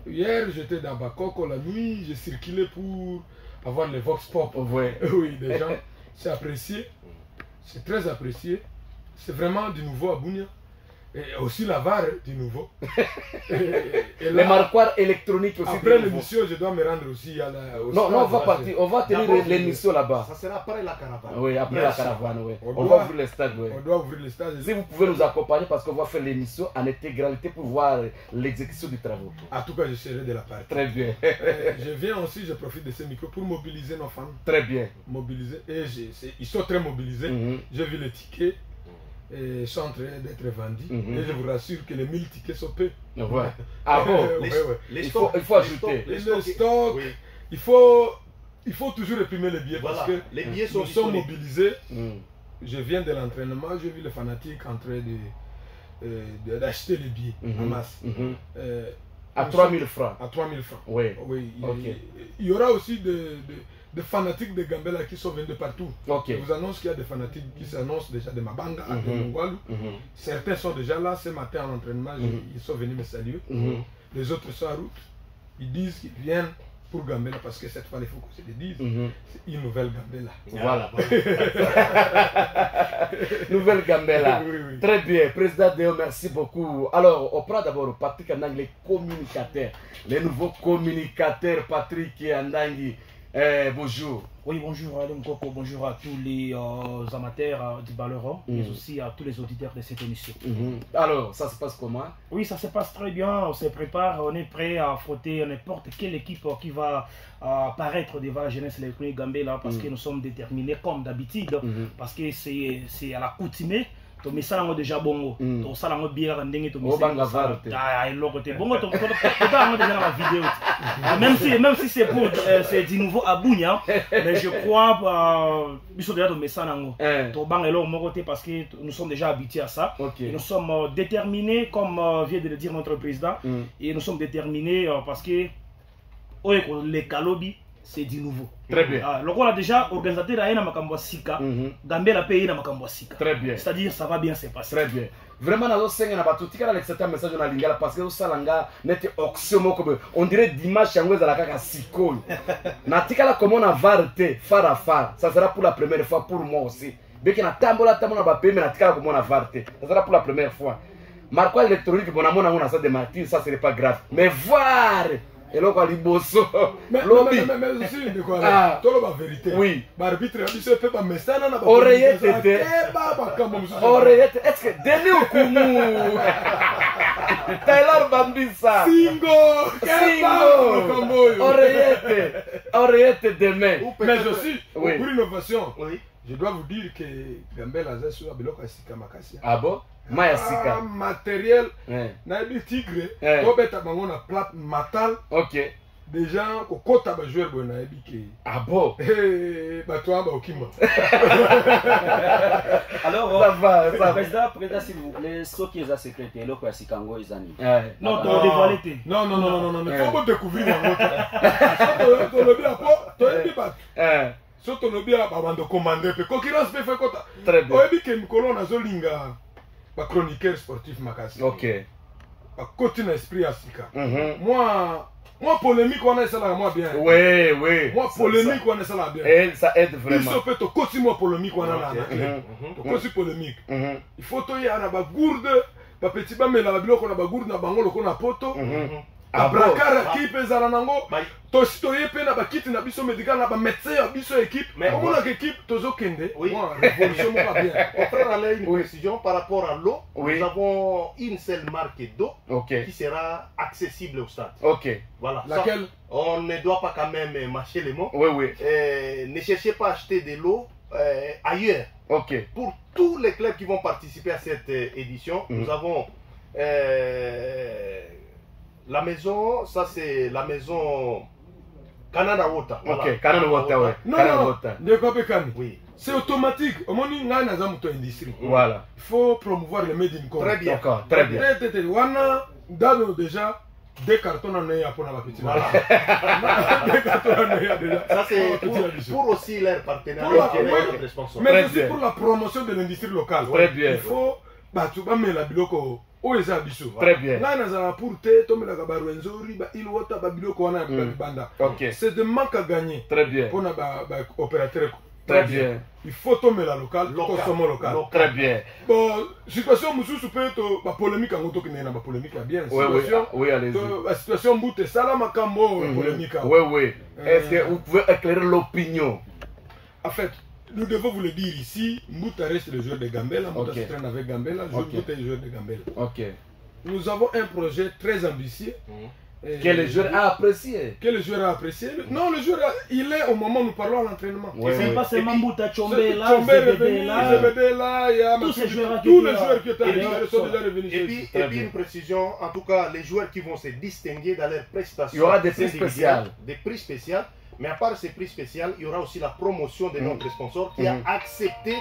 Hier, j'étais dans Bakoko la nuit, j'ai circulé pour avoir les Vox Pop. Oui, des gens, c'est apprécié, c'est très apprécié. C'est vraiment du nouveau à Bunia. Et aussi la VAR du nouveau. Les marquoirs électroniques aussi. Après l'émission, je dois me rendre aussi à la. Non, on va partir. On va tenir l'émission là-bas. Ça sera après la caravane. Oui, après la caravane, oui. On va ouvrir le stade, oui. On doit ouvrir le stade. Si vous pouvez nous accompagner parce qu'on va faire l'émission en intégralité pour voir l'exécution du travail. En tout cas, je serai de la partie. Très bien. Je viens aussi, je profite de ce micro pour mobiliser nos fans. Très bien. Mobiliser. Et ils sont très mobilisés. J'ai vu les tickets. Et ils sont en train d'être vendus. Et je vous rassure que les 1000 tickets sont peu. Ouais. Ah bon? Il faut ajouter. Les stocks, oui. il faut toujours réprimer les billets parce que les billets nous sommes mobilisés. Je viens de l'entraînement, j'ai vu les fanatiques en train d'acheter les billets en masse. À 3000 francs. À 3000 francs. Oui. Il y aura aussi des fanatiques de Gambela qui sont venus de partout. Je vous annonce qu'il y a des fanatiques qui s'annoncent déjà de Mabanga, de Mongwalu. Certains sont déjà là ce matin en entraînement, ils sont venus me saluer. Les autres sont en route. Ils disent qu'ils viennent pour Gambela parce que cette fois il faut qu'on se le dise. C'est une nouvelle Gambela. Voilà. Nouvelle Gambela. Oui. Très bien. Président Deo, merci beaucoup. Alors, on prend d'abord Patrick Andangi, les communicateurs. Les nouveaux communicateurs, Patrick Andangi. Bonjour. Oui, bonjour à Koko, bonjour à tous les amateurs du Ballon, mais aussi à tous les auditeurs de cette émission. Alors, ça se passe comment? Oui, ça se passe très bien, on se prépare, on est prêt à affronter n'importe quelle équipe qui va apparaître devant la jeunesse électronique Gambela parce que nous sommes déterminés comme d'habitude, parce que c'est à l'accoutumée. To misala déjà bongo to sala ngo biera ndenge to misala ah eloko te bongo to ngo déjà la vidéo même si c'est pour c'est du nouveau à Bunia mais je crois biso déjà to misala ngo to bang eloko moko te parce que nous sommes déjà habitués à ça et nous sommes déterminés comme vient de le dire notre président et nous sommes déterminés parce que les Kalobi c'est du nouveau. Très bien. Le rôle a déjà organisateur a makambo sika, Gambela pays na makambo sika. Très bien. C'est-à-dire ça va bien se passer. Très bien. Vraiment na senga na batutika na certain message na lingala parce que salanga nete auction moko on dirait dimanche yango za la kaka sikoyo. Na tikala comment na varte far à far. Ça sera pour la première fois pour moi aussi. Beki na tambola ba pays mais na tikala comment na varte. Ça sera pour la première fois. Marquage électronique bon amona on a ça de martyr, ça serait pas grave. Mais voir et là, quoi, liboso. Mais aussi, de quoi, tout la vérité. Oui. L'arbitre a dit ce fait pas mais ça n'a pas. Oreillette. Oreillette. Est-ce que Denis Okumu Taylor Bambisa Singo Oreillette demain. Mais aussi, pour innovation, je dois vous dire que Gambela a sur Abiloko Asika Makassia. Ah bon? Mayasika. Matériel. Naïbi Tigre. Tobeta bango na plate matal. Ok. Déjà, au côté de joueur bon naïbi qui. Ah bon? Bah toi, bah okimba. Alors, ça va. Président, s'il vous plaît, ce qui est à secrétaire, le quoi c'est Kango Izani. Non, non. Mais faut découvrir un autre. Toi le bien quoi? Toi le bien. Surtout le bien avant de commander. Concurrence peut faire quoi? Très bien. Oyebi que Mikolo na zolinga. Ba chroniqueur sportif Makassi. Ok. Ba côté esprit Asika. Moi polémique on est ça là moi bien. Oui. Moi polémique on est ça là bien. Et ça aide vraiment. Il se peut to côté moi polémique on a là. To côté polémique. Il faut to y ana ba gourde, ba petit ba mela ba biloko na ba gourde na bango loko na poto. Abrakara qui pesa na nango. To si to yepe na ba kit na biso médical na ba médecin ya biso équipe. Mais on a équipe tozo kende. Moi révolution pas bien. On fera aller une précision par rapport à l'eau. Nous avons une seule marque d'eau qui sera accessible au stade. Ok. Voilà. Laquelle? Ça, on ne doit pas quand même mâcher les mots. Oui. Ne cherchez pas à acheter de l'eau ailleurs. Ok. Pour tous les clubs qui vont participer à cette édition, nous avons la maison, ça c'est la maison Canada Water. Voilà. Ok, Canada Water, ouais. Non, oui. C'est automatique. Au moins, il y a une industrie. Voilà. Il faut promouvoir le made in Congo. Très bien. D'accord, très bien. Déjà, des cartons en aïe pour la petite. Voilà. Des cartons en aïe déjà. Ça c'est pour aussi leur partenaire. Mais aussi pour la promotion de l'industrie locale. Très bien. Il faut tu vas mettre la biloko. Très bien. C'est de manque à gagner. Très bien. Pour les opérateurs Très bien. Il faut tomber la locale, consommer local. Très bien. Bon, situation Moussou peut être polémique en auto qui n'est pas polémique bien. Oui, allez-y. La situation Boute Salama Kambo polémique. Oui. Est-ce que vous pouvez éclairer l'opinion? En fait, nous devons vous le dire ici, Mbouta reste le joueur de Gambela, Mbouta se traîne avec Gambela, Mbouta est le joueur de Gambela. Ok. Nous avons un projet très ambitieux. Que le joueur a apprécié. Que le joueur a apprécié. Non, le joueur, il est au moment où nous parlons à l'entraînement. C'est pas seulement Mbouta, Tchombela, Zebede, tous ces joueurs qui étaient arrivés sont déjà revenus. Et puis une précision, en tout cas, les joueurs qui vont se distinguer dans leurs prestations. Il y aura des prix spéciaux. Des prix spéciaux. Mais à part ces prix spéciaux, il y aura aussi la promotion de notre sponsor qui a accepté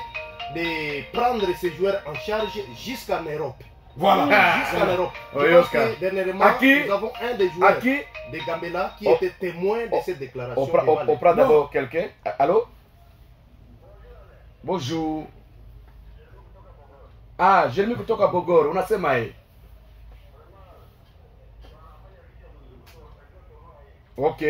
de prendre ces joueurs en charge jusqu'en Europe. Voilà. Jusqu'en Europe. Oui, Je pense que dernièrement, nous avons un des joueurs de Gambela qui était témoin de cette déclaration. On prend d'abord quelqu'un. Allô? Bonjour. Ah, je me kutoka Bogoro. Unasema hii? Ok.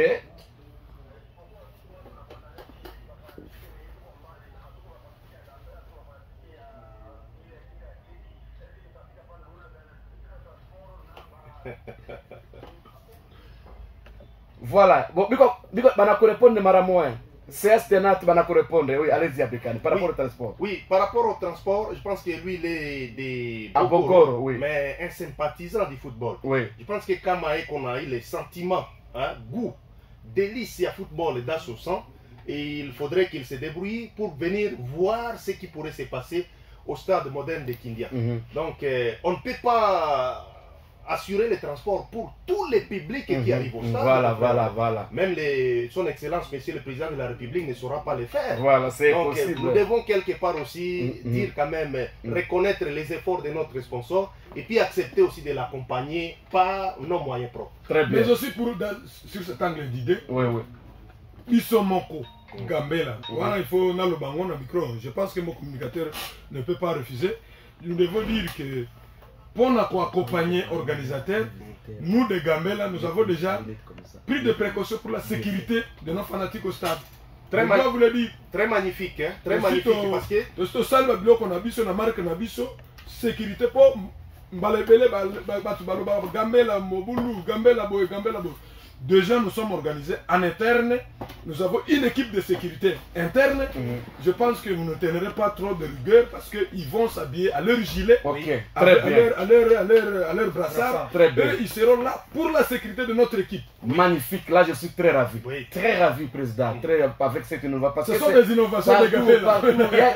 Voilà. Bon, biko banakurépondre mara moja. CS Tenat banakurépondre. Oui, allez-y Abekani. Par rapport au transport. Oui, par rapport au transport, je pense que lui il est des Bogoro, oui. Mais un sympathisant du football. Oui. Je pense que Kamae qu'on a eu les sentiments, goût, délice à football dans son sang, et il faudrait qu'il se débrouille pour venir voir ce qui pourrait se passer au stade moderne de Kindia. Donc on ne peut pas assurer le transport pour tous les publics qui arrivent au stade. Voilà. Même son Excellence, Monsieur le Président de la République, ne saura pas le faire. Voilà, c'est donc possible. Nous devons quelque part aussi dire quand même, reconnaître les efforts de notre sponsor et puis accepter aussi de l'accompagner par nos moyens propres. Très bien. Mais aussi sur cet angle d'idée, Bisomoko, Gambela, voilà, il faut dans le bangon au micro. Je pense que mon communicateur ne peut pas refuser. Nous devons dire que pour nous accompagner organisateurs, nous de Gambela, nous avons déjà pris des précautions pour la sécurité de nos fanatiques au stade. Très magnifique, hein? Très magnifique parce que le salle qu'on a biso na marque na biso sécurité pour balebele Gambela Mobulu Gambela boy. Déjà, nous sommes organisés en interne. Nous avons une équipe de sécurité interne. Je pense que vous ne tiendrez pas trop de rigueur parce qu'ils vont s'habiller à leur gilet, à leur brassard. Très bien. Et ils seront là pour la sécurité de notre équipe. Magnifique. Là, je suis très ravi. Très ravi, Président. Très avec cette innovation. Ce sont des innovations de Gambela.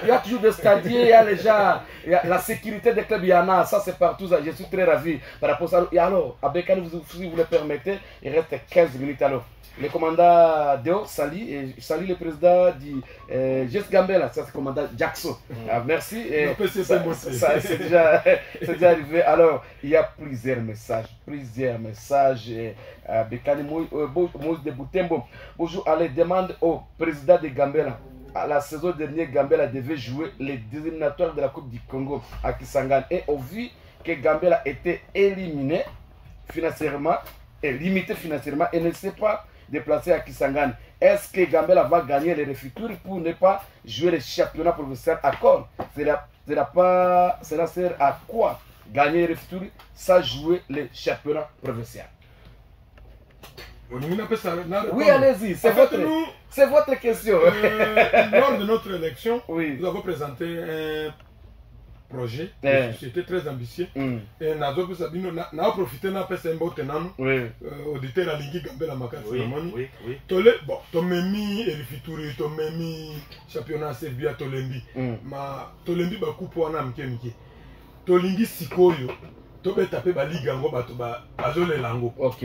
Il y a toujours des stadiers, il y a les gens, la sécurité des clubs, il y en a. Ça, c'est partout. Je suis très ravi par rapport à ça. Et alors, Abekani, si vous le permettez, il reste 15 minutes alors. Le commandant Deo Sali, le président du Just Gambela, ça c'est le commandant Jackson. Merci. C'est déjà arrivé. Alors, il y a plusieurs messages. Bekani Moïse de Boutembo. Bonjour, allez, demande au président de Gambela. À la saison dernière, Gambela devait jouer les éliminatoires de la Coupe du Congo à Kisangani. Et au vu que Gambela était éliminé financièrement, et limité financièrement et ne s'est pas déplacé à Kisangani. Est-ce que Gambela va gagner les refuturs pour ne pas jouer le championnat professionnel à Corps? Cela sert à quoi gagner les refuturs sans jouer le championnat professionnel? Oui, allez-y, c'est votre question. Lors de notre élection, nous avons présenté un projet de société très ambitieux et nous avons profité de un beau tenant auditeur à l'Ingi Gambela Makasi Tole, bon, Tomemi et Rifituri, Tomemi championnat Serbia Tolembi ma Tolembi ba coupe wana mke Tolingi Sikoyo Tobe tapé ba ligue ngo bato ba azole lango. OK.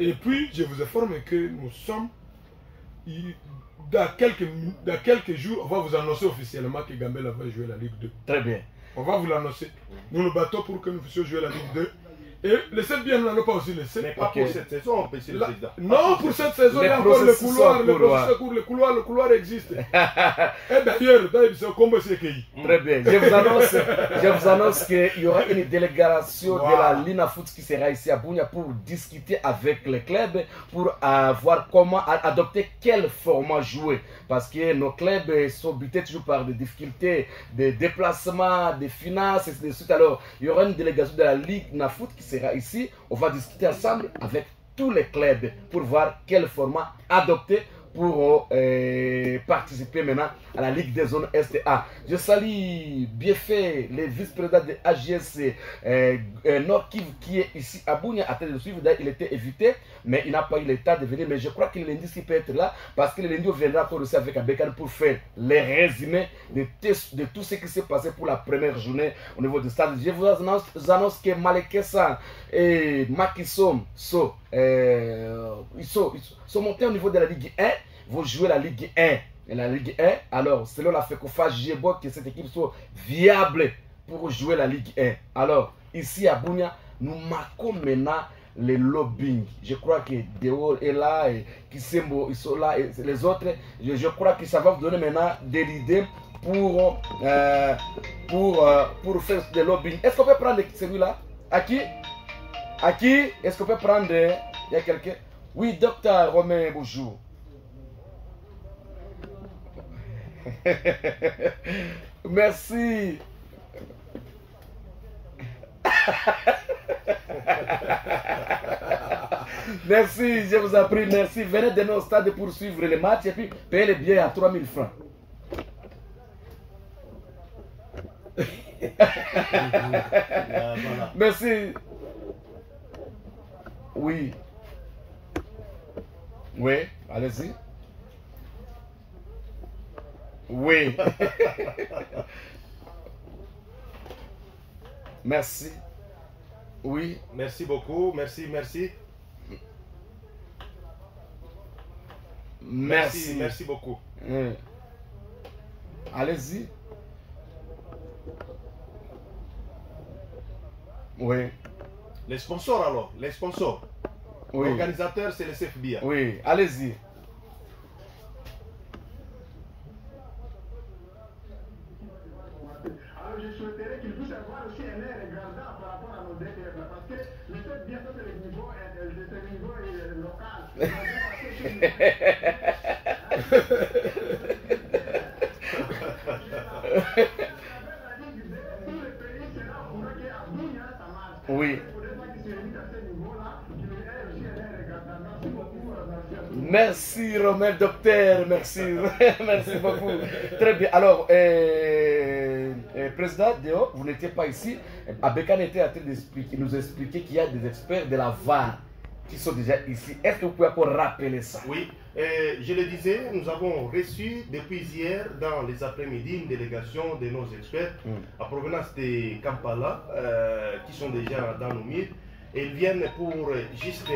Et puis je vous informe que nous sommes dans quelques jours, on va vous annoncer officiellement que Gambela va jouer la Ligue 2. Très bien. On va vous l'annoncer. Nous nous battons pour que nous puissions jouer la Ligue 2. Et laissez bien, nous n'allons pas aussi laisser. Mais pas pour cette saison, monsieur le président. Non, pour cette saison, il y a encore le couloir, le couloir existe. Et d'ailleurs, c'est comme c'est qui. Très bien. Je vous annonce qu'il y aura une délégation de la Lina Foot qui sera ici à Bunia pour discuter avec les clubs, pour voir comment adopter quel format jouer. Parce que nos clubs sont butés toujours par des difficultés de déplacement, de finances, et ainsi de suite. Alors, il y aura une délégation de la Ligue Nafoot qui sera ici. On va discuter ensemble avec tous les clubs pour voir quel format adopter pour participer maintenant à la Ligue des zones STA. Je salue bien fait le vice-président de AGS Nord Kivu qui est ici à Bunia à train de suivre. Il était évité, mais il n'a pas eu le temps de venir. Mais je crois que le lundi, il peut être là parce que le lundi, on viendra encore aussi avec Abekan pour faire les résumés de tout ce qui s'est passé pour la première journée au niveau du stade. Je vous annonce que Malekessa et Makisom sont montés au niveau de la Ligue 1. Vont jouer la Ligue 1. Et la Ligue 1, alors, selon la FECOFA, Jébo, que cette équipe soit viable pour jouer la Ligue 1. Alors, ici à Bunia, nous marquons maintenant les lobbying. Je crois que Deo est là, et Kisembo, ils sont là, et les autres, je crois que ça va vous donner maintenant de l'idée pour faire des lobbying. Est-ce qu'on peut prendre celui-là? À qui? Est-ce qu'on peut prendre? Il y a quelqu'un? Oui, docteur Romain, bonjour. Merci. Merci, je vous en prie, merci. Venez demain au stade pour suivre les matchs et puis payez les billets à 3000 francs. Merci. Oui. Oui, allez-y. Oui. Merci. Oui. Merci beaucoup. Merci. Merci beaucoup. Allez-y. Oui. Les sponsors alors, les sponsors. Oui. L'organisateur, c'est le CFBA. Oui, allez-y. Alors je souhaiterais qu'il puisse avoir aussi un air regardant par rapport à nos DTF là, parce que le fait bien que le niveau est local. Oui. Merci Romain, docteur, merci, merci beaucoup. Très bien. Alors, président Deo, vous n'étiez pas ici. Abekan était en train d'expliquer, nous expliquer qu'il y a des experts de la VAR qui sont déjà ici. Est-ce que vous pouvez encore rappeler ça? Oui, je le disais, nous avons reçu depuis hier dans les après-midi une délégation de nos experts à provenance de Kampala qui sont déjà dans nos mythes. Et ils viennent pour juste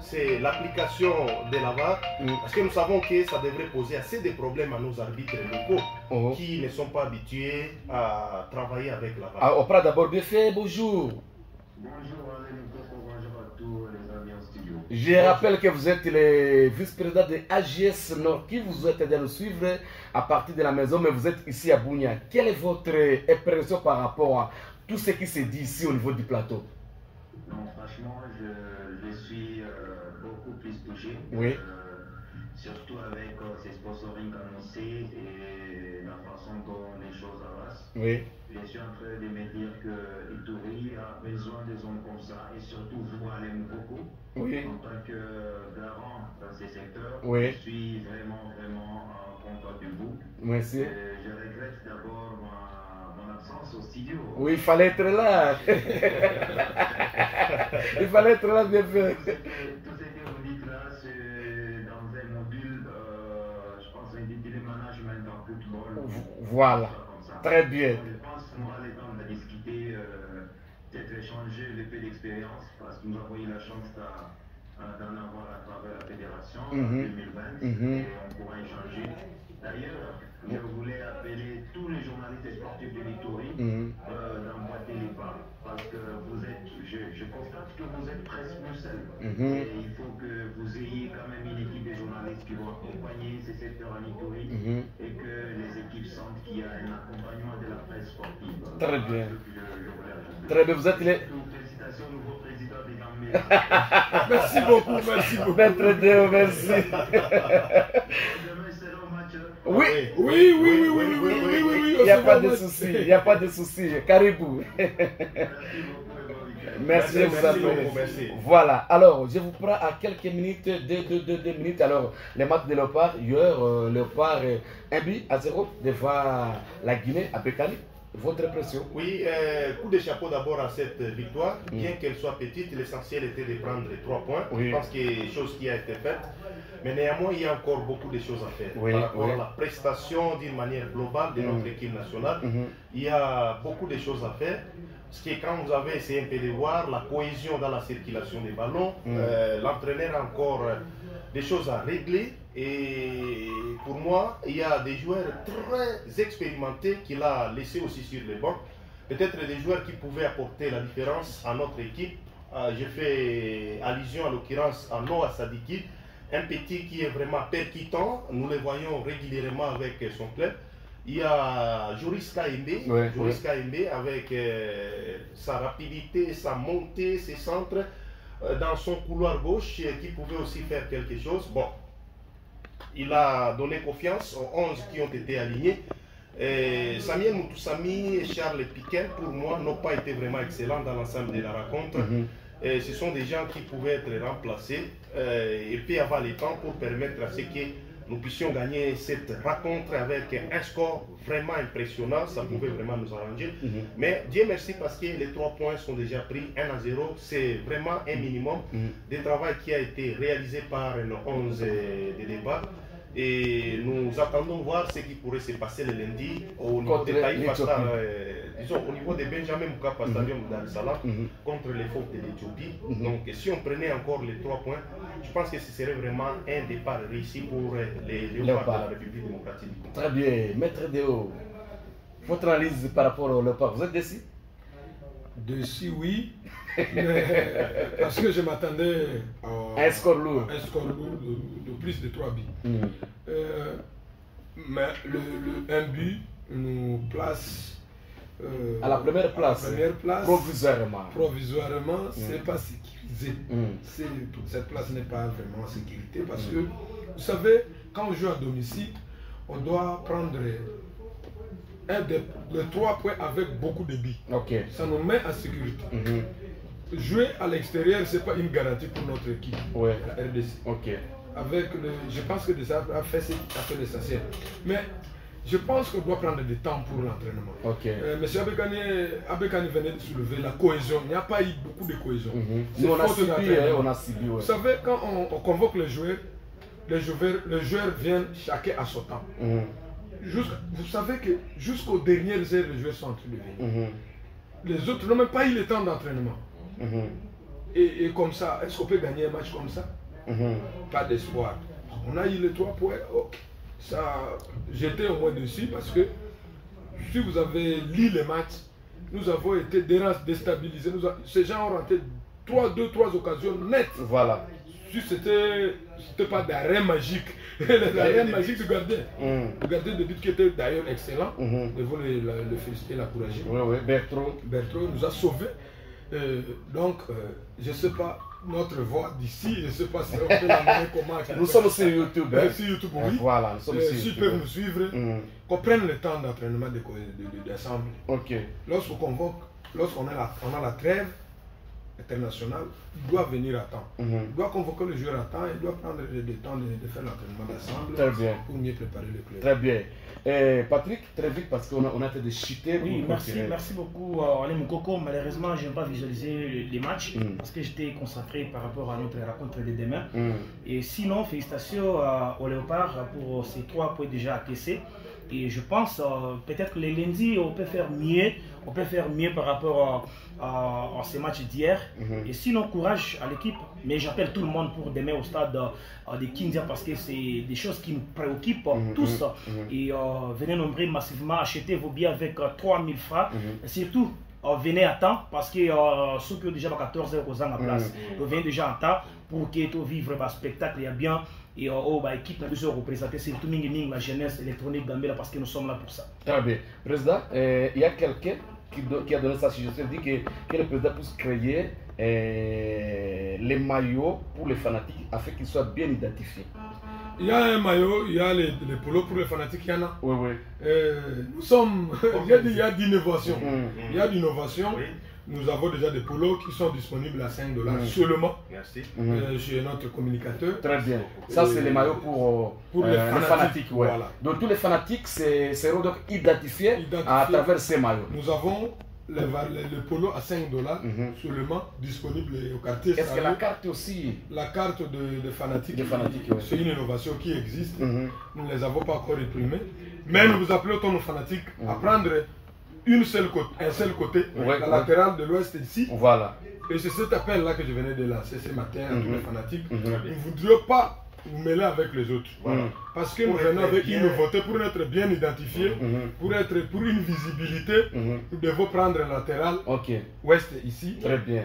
c'est l'application de la VAR parce que nous savons que ça devrait poser assez de problèmes à nos arbitres locaux qui ne sont pas habitués à travailler avec la VAR. Ah, on prend d'abord bien fait, bonjour. Bonjour à tous les amis en studio. Je rappelle que vous êtes le vice-président de AGS Nord qui vous êtes de nous suivre à partir de la maison, mais vous êtes ici à Bunia. Quelle est votre impression par rapport à tout ce qui se dit ici au niveau du plateau? Non, franchement, je suis beaucoup plus touché. Oui. Surtout avec ces sponsorings annoncés et la façon dont les choses avancent. Oui. Je suis en train de me dire que Ituri a besoin de zones comme ça et surtout vous, Alain Mokoko, en tant que garant dans ces secteurs. Oui. Je suis vraiment content de vous. Merci. Je regrette d'abord mon absence au studio. Oui, il fallait être là. Il fallait être là, bien fait. Tout ce que vous dites là, c'est dans un module, je pense, intitulé Management en football. Voilà. Très bien. Je pense qu'on aura le temps de discuter, peut-être échanger le peu d'expérience, parce que nous avons eu la chance d'en avoir à travers la fédération en 2020, et on pourra échanger D'ailleurs, je voulais appeler tous les journalistes sportifs de l'Itourie d'emboîter les pas. Parce que vous êtes, je constate que vous êtes presque plus seul. Et il faut que vous ayez quand même une équipe de journalistes qui vont accompagner ces secteurs en Itourie et que les équipes sentent qu'il y a un accompagnement de la presse sportive. Très bien. Très bien, vous êtes les... Félicitations au nouveau président des Gambés. Merci beaucoup, merci beaucoup. Maître Déo, merci. Oui, oui, oui, oui, oui, oui, oui, oui. Il n'y a pas de souci, il n'y a pas de souci. Caribou. Merci, merci. Voilà, alors je vous prends à quelques minutes, deux minutes. Alors, les matchs de Léopard, hier, Léopard 1-0 devant la Guinée à Bécani. Votre impression? Oui, coup de chapeau d'abord à cette victoire. Bien qu'elle soit petite, l'essentiel était de prendre les 3 points. Je pense qu'il y a des choses qui ont été faites. Mais néanmoins, il y a encore beaucoup de choses à faire. Par rapport à la prestation d'une manière globale de notre équipe nationale, il y a beaucoup de choses à faire. Parce que quand vous avez essayé un peu de voir la cohésion dans la circulation des ballons, l'entraîneur a encore des choses à régler. Et pour moi, il y a des joueurs très expérimentés qu'il a laissés aussi sur les bancs. Peut-être des joueurs qui pouvaient apporter la différence à notre équipe. Je fais allusion à l'occurrence à Noah Sadiki, un petit qui est vraiment percutant. Nous le voyons régulièrement avec son club. Il y a Joris Kaimbe, avec sa rapidité, sa montée, ses centres dans son couloir gauche qui pouvait aussi faire quelque chose. Bon, il a donné confiance aux 11 qui ont été alignés. Samuel Moutoussami et Charles Piquet, pour moi, n'ont pas été vraiment excellents dans l'ensemble de la rencontre. Ce sont des gens qui pouvaient être remplacés et puis avoir le temps pour permettre à ce que nous puissions gagner cette rencontre avec un score vraiment impressionnant. Ça pouvait vraiment nous arranger. Mais Dieu merci parce que les 3 points sont déjà pris 1-0. C'est vraiment un minimum de travail qui a été réalisé par nos 11 de débat. Et nous attendons voir ce qui pourrait se passer le lundi au niveau de Taïfa Star, disons au niveau de Benjamin Mkapa Stadium d'Al-Salam contre les Phoques de l'Éthiopie. Donc si on prenait encore les 3 points, je pense que ce serait vraiment un départ réussi pour les Léopards de la République démocratique du Congo. Très bien, Maître Déo, votre analyse par rapport au Léopard, vous êtes déçu? Dessus, oui, parce que je m'attendais à un score lourd, de plus de 3 buts. Mais un but nous place à la première place, provisoirement. Provisoirement, c'est pas sécurisé. Cette place n'est pas vraiment en sécurité parce que, vous savez, quand on joue à domicile, on doit prendre les 3 points avec beaucoup de buts. Ça nous met en sécurité. Jouer à l'extérieur, ce n'est pas une garantie pour notre équipe, la RDC. Avec je pense que déjà a fait l'essentiel. Mais je pense qu'on doit prendre du temps pour l'entraînement. Monsieur Abekani venait de soulever la cohésion. Il n'y a pas eu beaucoup de cohésion. Nous, on a subi. Vous savez, quand on convoque les joueurs viennent chacun à son temps. Vous savez que jusqu'aux dernières heures, les joueurs sont en train de venir. Les autres n'ont même pas eu le temps d'entraînement. Et comme ça, est-ce qu'on peut gagner un match comme ça? Pas d'espoir. On a eu les 3 points. J'étais au moins dessus parce que si vous avez lu les matchs, nous avons été déstabilisés. Ces gens ont raté 3 occasions nettes. Voilà. Si c'était pas d'arrêt magique, l'arrêt magique du gardien. Le gardien de but qui était d'ailleurs excellent. Il faut le féliciter, l'encourager. Bertrand nous a sauvés. Donc, je ne sais pas, notre voix d'ici, je ne sais pas si on peut l'amener comment. Nous sommes sur YouTube. Sur YouTube, oui. Voilà, nous sommes sur YouTube. S'ils peuvent nous suivre, qu'on prenne le temps d'entraînement d'ensemble. Lorsqu'on a la trêve internationale, il doit venir à temps. Il doit convoquer le joueur à temps, il doit prendre le temps de faire l'entraînement ensemble pour mieux préparer le club. Très bien. Patrick, très vite parce qu'on a été de chuter. Oui, merci beaucoup Alain Moukoko. Malheureusement, je n'ai pas visualisé les matchs parce que j'étais concentré par rapport à notre rencontre de demain. Et sinon, félicitations au Léopard pour ces 3 points déjà encaissés. Et je pense peut-être que les lundis, on peut faire mieux. On peut faire mieux par rapport à ces matchs d'hier. Et sinon, courage à l'équipe. Mais j'appelle tout le monde pour demain au stade de Kindia parce que c'est des choses qui nous préoccupent tous. Et venez nommer massivement, achetez vos billets avec 3000 francs. Et surtout, venez à temps parce que ceux qui ont déjà 14 heures aux en place, venez déjà à temps pour qu'ils vivent le spectacle. Il y a bien. Et l'équipe a besoin de représenter surtout la jeunesse électronique Gambela parce que nous sommes là pour ça. Très bien. Président, il y a quelqu'un qui a donné sa suggestion, dit que le président puisse créer les maillots pour les fanatiques afin qu'ils soient bien identifiés. Il y a un maillot, il y a les polos pour les fanatiques, il y en a. Oui, oui. Nous sommes, il y a d'innovation. Il y a d'innovation. Nous avons déjà des polos qui sont disponibles à 5 $ seulement. Merci. Chez notre communicateur. Très bien. Ça, c'est les maillots pour les fanatiques. Ouais. Voilà. Donc, tous les fanatiques seront donc identifiés à travers ces maillots. Nous avons le polo à 5 $ seulement disponible au quartier. Est-ce que la carte aussi? La carte de fanatiques, ouais. C'est une innovation qui existe. Nous ne les avons pas encore imprimées. Mais nous vous appelons tous nos fanatiques à prendre un seul côté, la latérale de l'ouest ici. Voilà. Et c'est cet appel-là que je venais de lancer ce matin à tous les fanatiques. Nous ne voudrions pas vous mêler avec les autres. Parce que nous venons avec une nouveauté pour être bien identifiés, pour une visibilité. Nous devons prendre la latérale ouest ici. Très bien.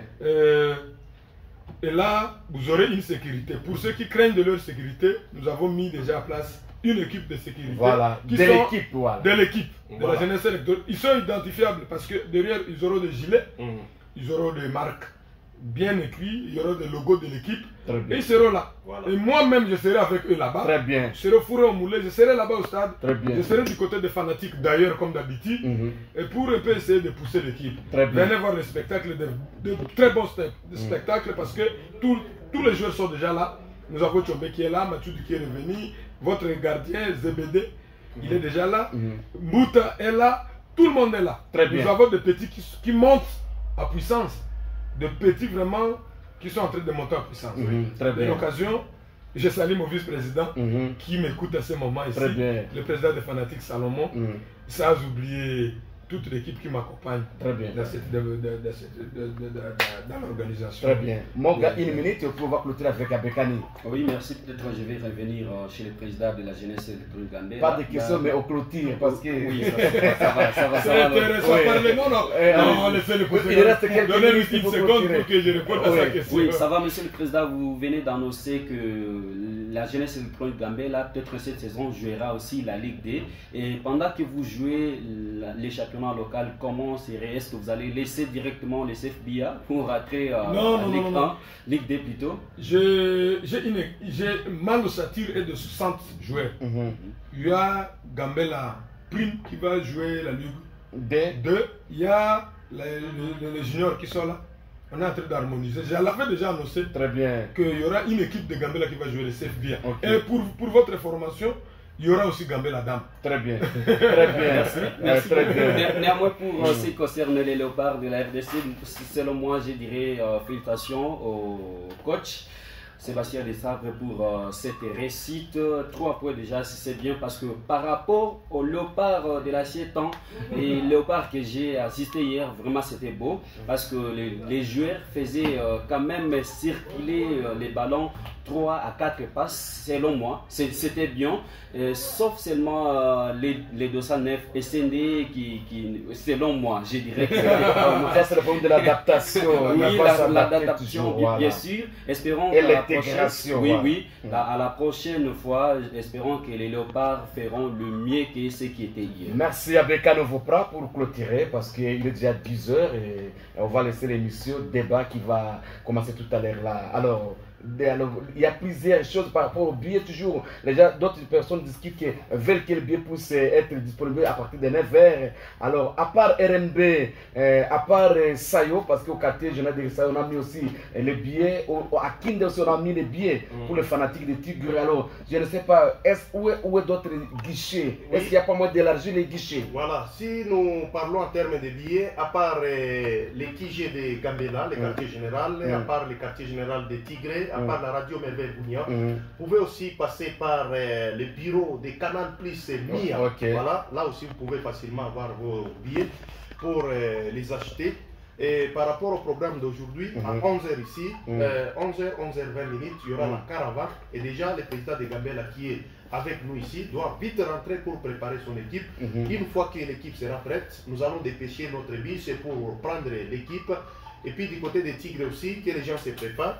Et là, vous aurez une sécurité. Pour ceux qui craignent de leur sécurité, nous avons mis déjà en place une équipe de sécurité. Voilà, de l'équipe. Voilà. De l'équipe, de la jeunesse électorale. Ils sont identifiables parce que derrière, ils auront des gilets, ils auront des marques bien écrites, il y aura des logos de l'équipe. Et ils seront là. Voilà. Et moi-même, je serai avec eux là-bas. Très bien. Je serai au fourré au moulé, je serai là-bas au stade. Très bien. Je serai du côté des fanatiques d'ailleurs, comme d'habitude. Et pour un peu essayer de pousser l'équipe. Venez voir le spectacle, de très bons spectacles parce que tous les joueurs sont déjà là. Nous avons Tchombe qui est là, Mathieu qui est revenu, votre gardien ZBD, il est déjà là, Mouta est là, tout le monde est là. Très bien. Nous avons des petits qui montent à puissance, des petits vraiment qui sont en train de monter en puissance. Très bien. L'occasion, je salue mon vice-président qui m'écoute à ce moment ici, le président des fanatiques Salomon, sans oublier toute l'équipe qui m'accompagne dans l'organisation. Très bien. Mon gars, une minute pour pouvoir clôturer avec Abekani. Oui, merci. Peut-être je vais revenir chez le président de la jeunesse électronique Gambela. Pas de questions, mais au clôture, parce que... Oui, ça va. C'est intéressant de parler. Non, laissez-le poser. Il reste quelques Donnez-lui une seconde pour que je réponde à sa question. Oui, ça va, monsieur le président. Vous venez d'annoncer que la jeunesse électronique Gambela, peut-être cette saison, jouera aussi la Ligue D. Et pendant que vous jouez les championnats local, comment serait, est-ce que vous allez laisser directement les CFBA pour rentrer Ligue 1, Ligue D plutôt? Ma ossature est de 60 joueurs. Il y a Gambela Prime qui va jouer la Ligue 2. Il y a les juniors qui sont là. On est en train d'harmoniser. J'avais déjà annoncé qu'il y aura une équipe de Gambela qui va jouer les CFBA. Et pour votre information, il y aura aussi Gambela Dame. Très bien. Très bien. Merci. Très bien. Néanmoins, pour ce qui concerne les léopards de la RDC, selon moi, je dirais félicitations au coach Sébastien Desabre pour cette réussite. 3 points déjà, c'est bien parce que par rapport aux léopards de l'ancien temps, les léopards que j'ai assisté hier, vraiment c'était beau parce que les joueurs faisaient quand même circuler les ballons 3 à 4 passes selon moi, c'était bien, sauf seulement les 209 SND qui selon moi, je dirais que c'est le problème de l'adaptation. Oui, l'adaptation, bien sûr. Espérons et l'intégration. À la prochaine fois, espérons que les léopards feront le mieux que ce qui était hier. Merci à Bekano Vopra pour clôturer parce qu'il est déjà 10 h et on va laisser l'émission débat qui va commencer tout à l'heure là. Alors, il y a plusieurs choses par rapport au billet toujours. D'autres personnes disent qu'ils veulent que le billet puisse être disponible à partir de 9 h. Alors, à part RMB, à part Sayo, parce qu'au quartier général de Sayo, on a mis aussi les billets. À Kinde aussi, on a mis les billets pour les fanatiques de Tigre. Alors, je ne sais pas, où est d'autres guichets? Est-ce qu'il n'y a pas moyen d'élargir les guichets? Voilà, si nous parlons en termes de billets, à part les QG de Gambela, le quartier général, à part le quartier général de Tigre, à part la radio Merveille Bounia. Vous pouvez aussi passer par le bureau des Canal Plus MIA. Voilà, là aussi vous pouvez facilement avoir vos billets pour les acheter. Et par rapport au programme d'aujourd'hui, à 11h ici, 11h, 11h20, il y aura la caravane. Et déjà, le président de Gambela qui est avec nous ici doit vite rentrer pour préparer son équipe. Une fois que l'équipe sera prête, nous allons dépêcher notre bus pour prendre l'équipe. Et puis du côté des Tigres aussi, que les gens se préparent.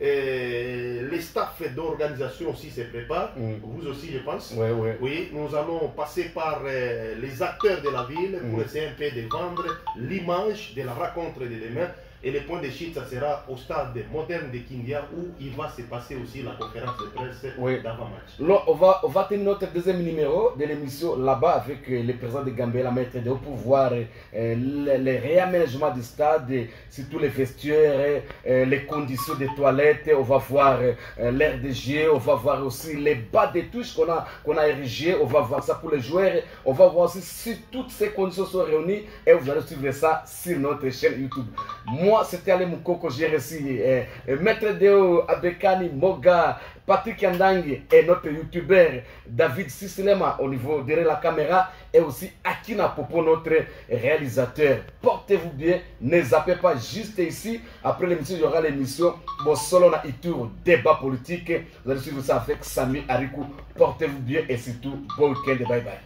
Et les staffs d'organisation aussi se préparent, vous aussi je pense. Oui, nous allons passer par les acteurs de la ville pour essayer un peu de vendre l'image de la rencontre de demain. Et le point de chute, ça sera au stade moderne de Kindia où il va se passer aussi la conférence de presse d'avant-match. On va tenir notre deuxième numéro de l'émission là-bas avec le président de Gambela, maître de pour voir les réaménagements du stade, surtout les vestiaires, les conditions des toilettes. On va voir l'air de jeu, on va voir aussi les bas de touches qu'on a érigés. On va voir ça pour les joueurs. On va voir aussi si toutes ces conditions sont réunies et vous allez suivre ça sur notre chaîne YouTube. Moi, c'était Ali Moukoko, j'ai reçu Maître Deo, Abekani, Moga, Patrick Yandangi et notre youtubeur David Sisilema au niveau derrière la caméra et aussi Akina Popo, notre réalisateur. Portez-vous bien, ne zappez pas juste ici. Après l'émission, il y aura l'émission Solona Itour, débat politique. Vous allez suivre ça avec Samy Arikou. Portez-vous bien et surtout, bon week-end, bye bye.